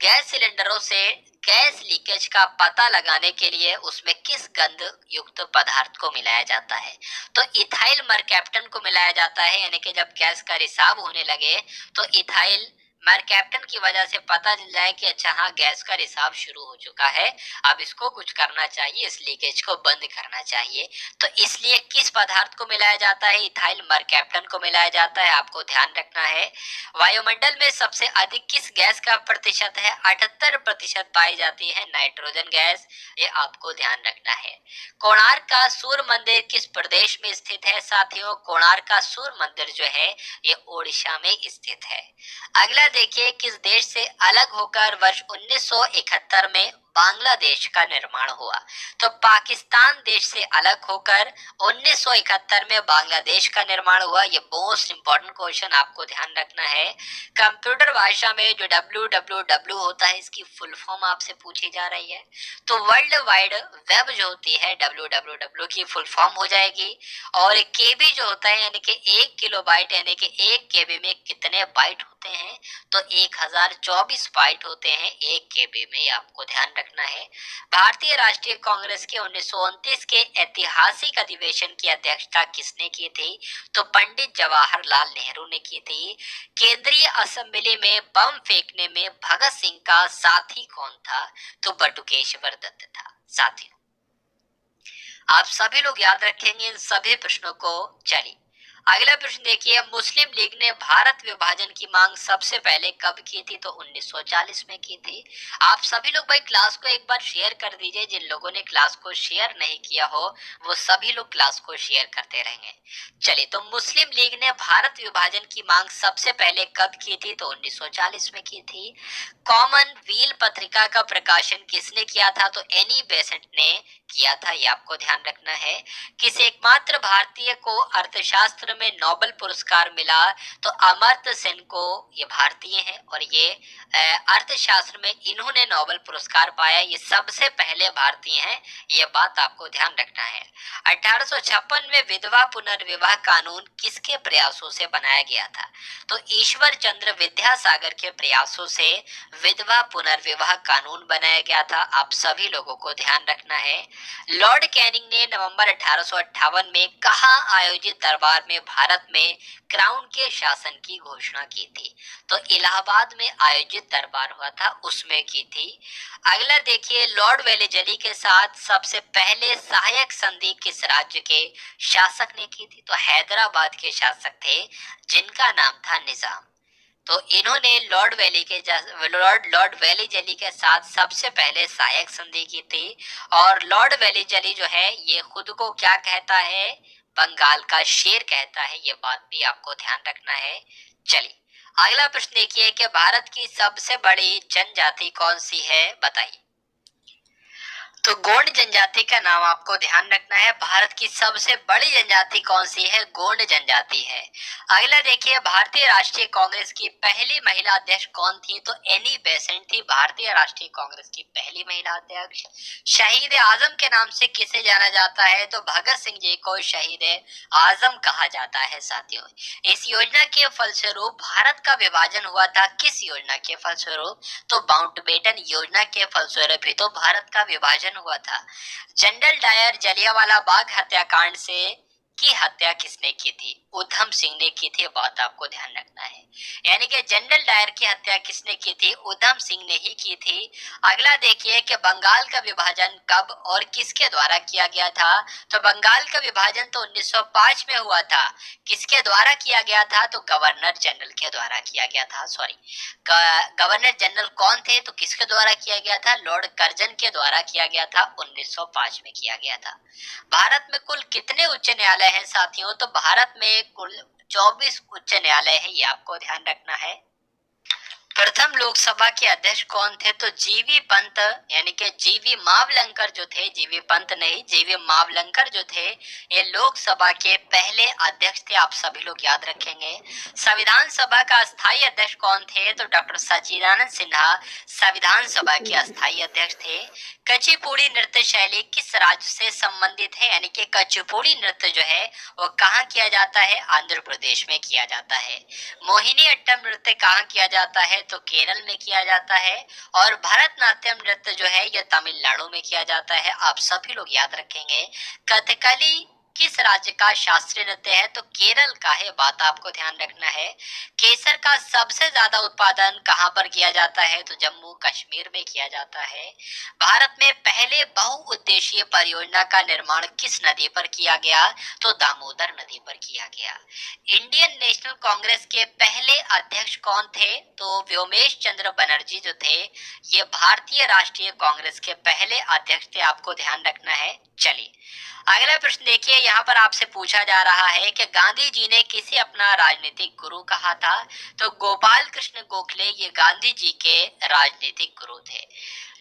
[SPEAKER 1] गैस सिलेंडरों से गैस लीकेज का पता लगाने के लिए उसमें किस गंध युक्त पदार्थ को मिलाया जाता है, तो इथाइल मरकैप्टन को मिलाया जाता है, यानी कि जब गैस का रिसाव होने लगे तो इथाइल मरकैप्टन की वजह से पता चल जाए कि अच्छा हाँ गैस का रिसाव शुरू हो चुका है, अब इसको कुछ करना चाहिए, इस लीकेज को बंद करना चाहिए। तो इसलिए किस पदार्थ को मिलाया जाता है, इथाइल मरकैप्टन को मिलाया जाता है, आपको ध्यान रखना है। वायुमंडल में सबसे अधिक किस गैस का प्रतिशत है, 78% पाई जाती है नाइट्रोजन गैस, ये आपको ध्यान रखना है। कोणार्क का सूर्य मंदिर किस प्रदेश में स्थित है साथियों, कोणार्क का सूर्य मंदिर जो है ये ओडिशा में स्थित है। अगला देखिए, किस देश से अलग होकर वर्ष 1971 में बांग्लादेश का निर्माण हुआ, तो पाकिस्तान देश से अलग होकर 1971 में बांग्लादेश का निर्माण हुआ। ये मोस्ट इंपॉर्टेंट क्वेश्चन आपको ध्यान रखना है। कंप्यूटर भाषा में जो www होता है इसकी फुल फॉर्म आपसे पूछी जा रही है, तो वर्ल्ड वाइड वेब जो होती है www की फुल फॉर्म हो जाएगी, और केबी जो होता है यानी कि 1 किलोबाइट यानी कि 1 केबी में कितने बाइट होते हैं, तो 1024 बाइट होते हैं 1 केबी में, आपको ध्यान रखना है। भारतीय राष्ट्रीय कांग्रेस के 1929 के ऐतिहासिक अधिवेशन की अध्यक्षता किसने की थी, तो पंडित जवाहरलाल नेहरू ने की थी। केंद्रीय असेंबली में बम फेंकने में भगत सिंह का साथी कौन था, तो बटुकेश्वर दत्त था। साथियों आप सभी लोग याद रखेंगे इन सभी प्रश्नों को। चलिए अगला प्रश्न देखिए, मुस्लिम लीग ने भारत विभाजन की मांग सबसे पहले कब की थी, तो 1940 में की थी। आप सभी लोग भाई क्लास को एक बार शेयर कर दीजिए, जिन लोगों ने क्लास को शेयर नहीं किया हो वो सभी लोग क्लास को शेयर करते रहेंगे। चलिए, तो मुस्लिम लीग ने भारत विभाजन की मांग सबसे पहले कब की थी, तो 1940 में की थी। कॉमन व्हील पत्रिका का प्रकाशन किसने किया था, तो एनी बेसेंट ने किया था, ये आपको ध्यान रखना है। किस एकमात्र भारतीय को अर्थशास्त्र में नोबेल पुरस्कार मिला, तो अमर्त्य सेन को, ये भारतीय हैं और ये अर्थशास्त्र में इन्होंने नोबेल पुरस्कार पाया, ये सबसे पहले भारतीय हैं, ये बात आपको ध्यान रखना है। 1856 में विधवा पुनर्विवाह कानून किसके प्रयासों से बनाया गया था, तो ईश्वर चंद्र विद्यासागर के प्रयासों से विधवा पुनर्विवाह कानून बनाया गया था, आप सभी लोगों को ध्यान रखना है। लॉर्ड कैनिंग ने नवंबर 1858 में कहाँ आयोजित दरबार में भारत में क्राउन के शासन की घोषणा की थी, तो इलाहाबाद में आयोजित दरबार हुआ था उसमें की थी। अगला देखिए, लॉर्ड वेलेजली के साथ सबसे पहले सहायक संधि किस राज्य के शासक ने की थी, तो हैदराबाद के शासक थे जिनका नाम था निजाम। तो इन्होंने लॉर्ड वेली जली के साथ सबसे पहले सहायक संधि की थी। और लॉर्ड वेली जली जो है ये खुद को क्या कहता है, बंगाल का शेर कहता है। ये बात भी आपको ध्यान रखना है। चलिए अगला प्रश्न देखिए कि भारत की सबसे बड़ी जनजाति कौन सी है, बताइए। तो गोंड जनजाति का नाम आपको ध्यान रखना है। भारत की सबसे बड़ी जनजाति कौन सी है, गोंड जनजाति है। अगला देखिए भारतीय राष्ट्रीय कांग्रेस की पहली महिला अध्यक्ष कौन थी, तो एनी बेसेंट थी भारतीय राष्ट्रीय कांग्रेस की पहली महिला अध्यक्ष। शहीद आजम के नाम से किसे जाना जाता है, तो भगत सिंह जी को शहीद आजम कहा जाता है। साथियों इस योजना के फलस्वरूप भारत का विभाजन हुआ था। किस योजना के फलस्वरूप, तो माउंटबेटन योजना के फलस्वरूप ही तो भारत का विभाजन हुआ था। जनरल डायर जलियांवाला बाग हत्याकांड से की हत्या किसने की थी, उधम सिंह ने की थी। बात आपको ध्यान रखना है। यानी कि जनरल डायर की हत्या किसने की थी, उधम सिंह ने ही की थी। अगला देखिए कि बंगाल का विभाजन कब और किसके द्वारा किया गया था, तो बंगाल का विभाजन तो 1905 में हुआ था। किसके द्वारा किया गया था, तो गवर्नर जनरल के द्वारा किया गया था। सॉरी, गवर्नर जनरल कौन थे, तो किसके द्वारा किया गया था, लॉर्ड कर्जन के द्वारा किया गया था। 1905 में किया गया था। भारत में कुल कितने उच्च न्यायालय हैं साथियों, तो भारत में कुल 24 उच्च न्यायालय है। ये आपको ध्यान रखना है। प्रथम लोकसभा के अध्यक्ष कौन थे, तो जीवी पंत, यानी कि जीवी मावलंकर जो थे, जीवी पंत नहीं जीवी मावलंकर जो थे, ये लोकसभा के पहले अध्यक्ष थे। आप सभी लोग याद रखेंगे। संविधान सभा का अस्थायी अध्यक्ष कौन थे, तो डॉक्टर सच्चिदानंद सिन्हा संविधान सभा के अस्थायी अध्यक्ष थे। कचिपुड़ी नृत्य शैली किस राज्य से संबंधित है, यानी कि कचिपुड़ी नृत्य जो है वो कहाँ किया जाता है, आंध्र प्रदेश में किया जाता है। मोहिनी अट्टम नृत्य कहाँ किया जाता है, तो केरल में किया जाता है। और भरतनाट्यम नृत्य जो है यह तमिलनाडु में किया जाता है। आप सभी लोग याद रखेंगे। कथकली किस राज्य का शास्त्रीय नृत्य है, तो केरल का है। बात आपको ध्यान रखना है। केसर का सबसे ज्यादा उत्पादन कहाँ पर किया जाता है, तो जम्मू कश्मीर में किया जाता है। भारत में पहले बहुउद्देशीय परियोजना का निर्माण किस नदी पर किया गया, तो दामोदर नदी पर किया गया। इंडियन नेशनल कांग्रेस के पहले अध्यक्ष कौन थे, तो व्योमेश चंद्र बनर्जी जो थे ये भारतीय राष्ट्रीय कांग्रेस के पहले अध्यक्ष थे। आपको ध्यान रखना है। चलिए अगला प्रश्न देखिए, यहाँ पर आपसे पूछा जा रहा है कि गांधी जी ने किसे अपना राजनीतिक गुरु कहा था, तो गोपाल कृष्ण गोखले ये गांधी जी के राजनीतिक गुरु थे।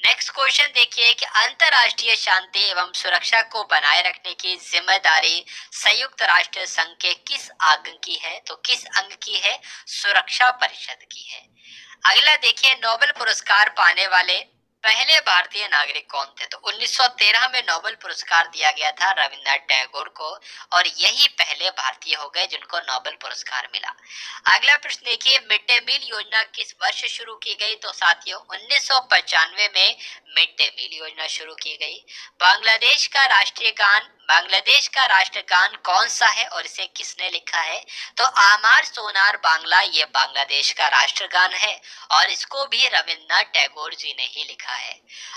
[SPEAKER 1] नेक्स्ट क्वेश्चन देखिए कि अंतरराष्ट्रीय शांति एवं सुरक्षा को बनाए रखने की जिम्मेदारी संयुक्त राष्ट्र संघ के किस अंग की है, तो किस अंग की है, सुरक्षा परिषद की है। अगला देखिए नोबेल पुरस्कार पाने वाले पहले भारतीय नागरिक कौन थे, तो 1913 में नोबेल पुरस्कार दिया गया था रविन्द्रनाथ टैगोर को, और यही पहले भारतीय हो गए जिनको नोबेल पुरस्कार मिला। अगला प्रश्न देखिए मिड डे मील योजना किस वर्ष शुरू की गई, तो साथियों 1995 में मिड डे मील योजना शुरू की गई। बांग्लादेश का राष्ट्रगान कौन सा है और इसे किसने लिखा है, तो आमार सोनार बांग्ला ये बांग्लादेश का राष्ट्रगान है और इसको भी रविन्द्रनाथ टैगोर जी ने ही लिखा है।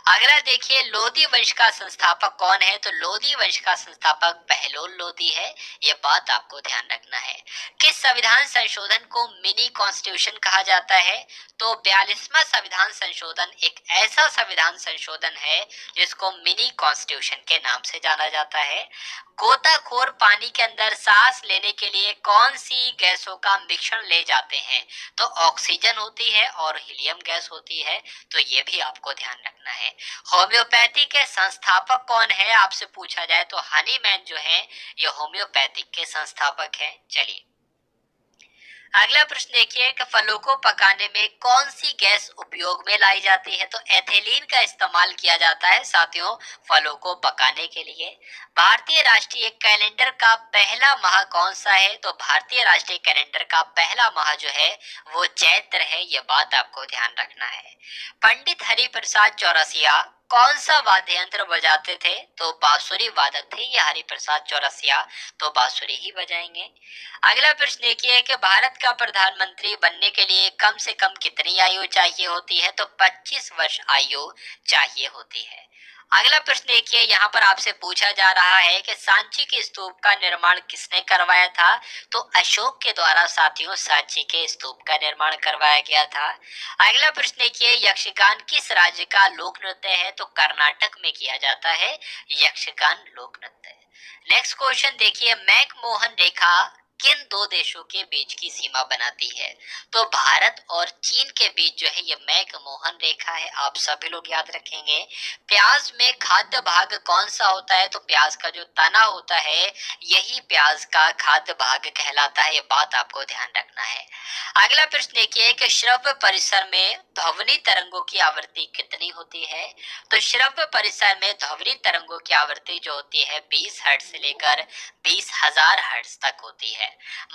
[SPEAKER 1] अगला देखिए लोधी वंश का संस्थापक कौन है, तो लोधी वंश का संस्थापक बहलोल लोधी है। ये बात आपको ध्यान रखना है। किस संविधान संशोधन को मिनी कॉन्स्टिट्यूशन कहा जाता है, तो 42वां संविधान संशोधन एक ऐसा संविधान संशोधन है जिसको मिनी कॉन्स्टिट्यूशन के नाम से जाना जाता है। गोताखोर पानी के अंदर सांस लेने के लिए कौन सी गैसों का मिश्रण ले जाते हैं, तो ऑक्सीजन होती है और हीलियम गैस होती है। तो ये भी आपको ध्यान रखना है। होम्योपैथी के संस्थापक कौन है, आपसे पूछा जाए तो हनीमैन जो है ये होम्योपैथिक के संस्थापक है। चलिए अगला प्रश्न देखिए कि फलों को पकाने में कौन सी गैस उपयोग में लाई जाती है, तो एथिलीन का इस्तेमाल किया जाता है साथियों फलों को पकाने के लिए। भारतीय राष्ट्रीय कैलेंडर का पहला माह कौन सा है, तो भारतीय राष्ट्रीय कैलेंडर का पहला माह जो है वो चैत्र है। ये बात आपको ध्यान रखना है। पंडित हरिप्रसाद चौरसिया कौन सा वाद्य यंत्र बजाते थे, तो बांसुरी वादक थे ये हरिप्रसाद चौरसिया, तो बांसुरी ही बजाएंगे। अगला प्रश्न देखिए कि भारत का प्रधानमंत्री बनने के लिए कम से कम कितनी आयु चाहिए होती है, तो 25 वर्ष आयु चाहिए होती है। अगला प्रश्न देखिए, यहाँ पर आपसे पूछा जा रहा है कि सांची के स्तूप का निर्माण किसने करवाया था? तो अशोक के द्वारा साथियों सांची के स्तूप का निर्माण करवाया गया था। अगला प्रश्न देखिए, यक्षगान किस राज्य का लोक नृत्य है? तो कर्नाटक में किया जाता है यक्षगान लोक नृत्य। नेक्स्ट क्वेश्चन देखिए, मैकमोहन रेखा किन दो देशों के बीच की सीमा बनाती है? तो भारत और चीन के बीच जो है ये मैकमोहन रेखा है, आप सभी लोग याद रखेंगे। प्याज में खाद्य भाग कौन सा होता है? तो प्याज का जो तना होता है यही प्याज का खाद्य भाग कहलाता है, ये बात आपको ध्यान रखना है। अगला प्रश्न देखिए कि श्रव्य परिसर में ध्वनि तरंगों की आवृत्ति कितनी होती है? तो श्रव्य परिसर में ध्वनि तरंगों की आवृत्ति जो होती है 20 हर्ट्ज से लेकर 20,000 हर्ट्ज तक होती है।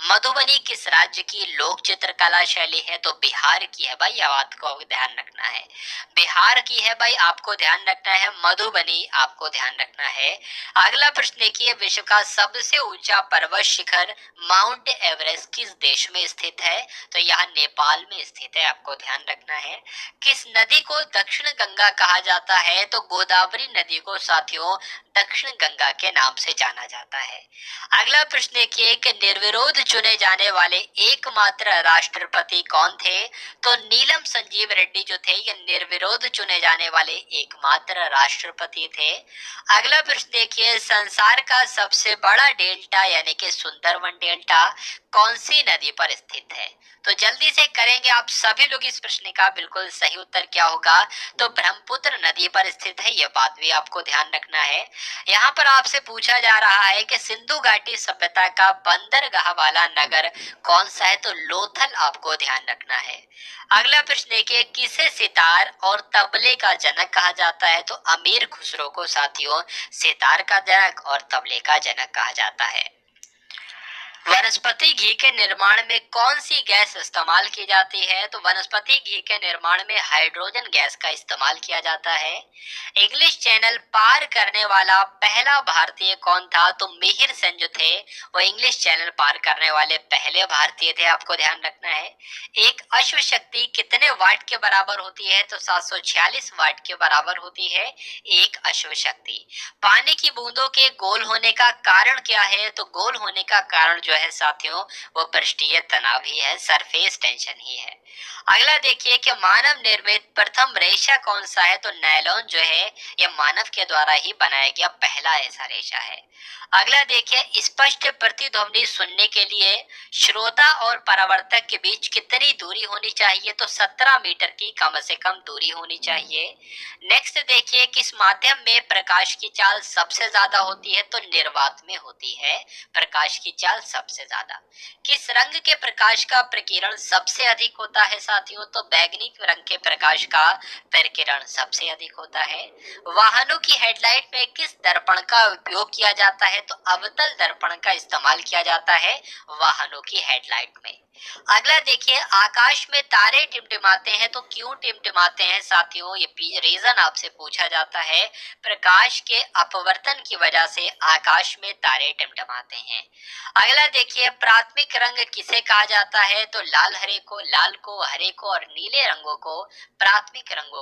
[SPEAKER 1] मधुबनी किस राज्य की लोक चित्रकला शैली है? तो बिहार की है भाई, यह बात को ध्यान रखना है। बिहार की है भाई, आपको ध्यान रखना है। मधुबनी आपको ध्यान रखना है। अगला प्रश्न देखिए, विश्व का सबसे ऊंचा पर्वत शिखर माउंट एवरेस्ट किस देश में स्थित है? तो यह नेपाल में स्थित है, आपको ध्यान रखना है। किस नदी को दक्षिण गंगा कहा जाता है? तो गोदावरी नदी को साथियों दक्षिण गंगा के नाम से जाना जाता है। अगला प्रश्न देखिए कि निर्विरोध चुने जाने वाले एकमात्र राष्ट्रपति कौन थे? तो नीलम संजीव रेड्डी जो थे ये निर्विरोध चुने जाने वाले एकमात्र राष्ट्रपति थे। अगला प्रश्न देखिए, संसार का सबसे बड़ा डेल्टा यानी कि सुंदरवन डेल्टा कौन सी नदी पर स्थित है? तो जल्दी से करेंगे आप सभी लोग इस प्रश्न का बिल्कुल सही उत्तर क्या होगा? तो ब्रह्मपुत्र नदी पर स्थित है, यह बात भी आपको ध्यान रखना है। यहाँ पर आपसे पूछा जा रहा है कि सिंधु घाटी सभ्यता का बंदरगाह वाला नगर कौन सा है? तो लोथल आपको ध्यान रखना है। अगला प्रश्न देखिए, किसे सितार और तबले का जनक कहा जाता है? तो अमीर खुसरो को साथियों सितार का जनक और तबले का जनक कहा जाता है। वनस्पति घी के निर्माण में कौन सी गैस इस्तेमाल की जाती है? तो वनस्पति घी के निर्माण में हाइड्रोजन गैस का इस्तेमाल किया जाता है। इंग्लिश चैनल पार करने वाला पहला भारतीय कौन था? तो मिहिर सेन जो थे वो इंग्लिश चैनल पार करने वाले पहले भारतीय थे, आपको ध्यान रखना है। एक अश्व शक्ति कितने वाट के बराबर होती है? तो 746 वाट के बराबर होती है एक अश्व शक्ति। पानी की बूंदों के गोल होने का कारण क्या है? तो गोल होने का कारण जो है साथियों वो पृष्ठीय तनाव ही है, सरफेस टेंशन ही है। अगला देखिए कि मानव निर्मित प्रथम रेशा कौन सा है? तो नायलॉन जो है ये मानव के द्वारा ही बनाया गया पहला ऐसा रेशा है। अगला देखिए, स्पष्ट प्रतिध्वनि सुनने के लिए श्रोता और परावर्तक के बीच कितनी दूरी होनी चाहिए? तो 17 मीटर की कम से कम दूरी होनी चाहिए। नेक्स्ट देखिए, किस माध्यम में प्रकाश की चाल सबसे ज्यादा होती है? तो निर्वात में होती है प्रकाश की चाल सबसे ज्यादा। किस रंग के प्रकाश का प्रकीर्णन सबसे अधिक होता है साथियों? तो बैगनी रंग के प्रकाश का प्रकीर्णन सबसे अधिक होता है। वाहनों की हेडलाइट में किस दर्पण का उपयोग किया जाता है? तो अवतल दर्पण का इस्तेमाल किया जाता है वाहनों की हेडलाइट में। अगला देखिए, आकाश में तारे टिमटिमाते हैं तो क्यों टिमटिमाते हैं साथियों? ये रीजन आपसे पूछा जाता है। प्रकाश के अपवर्तन की वजह से आकाश में तारे टिमटिमाते हैं। अगला देखिए, प्राथमिक रंग किसे कहा जाता है? तो लाल को, हरे को और नीले रंगों को प्राथमिक रंगों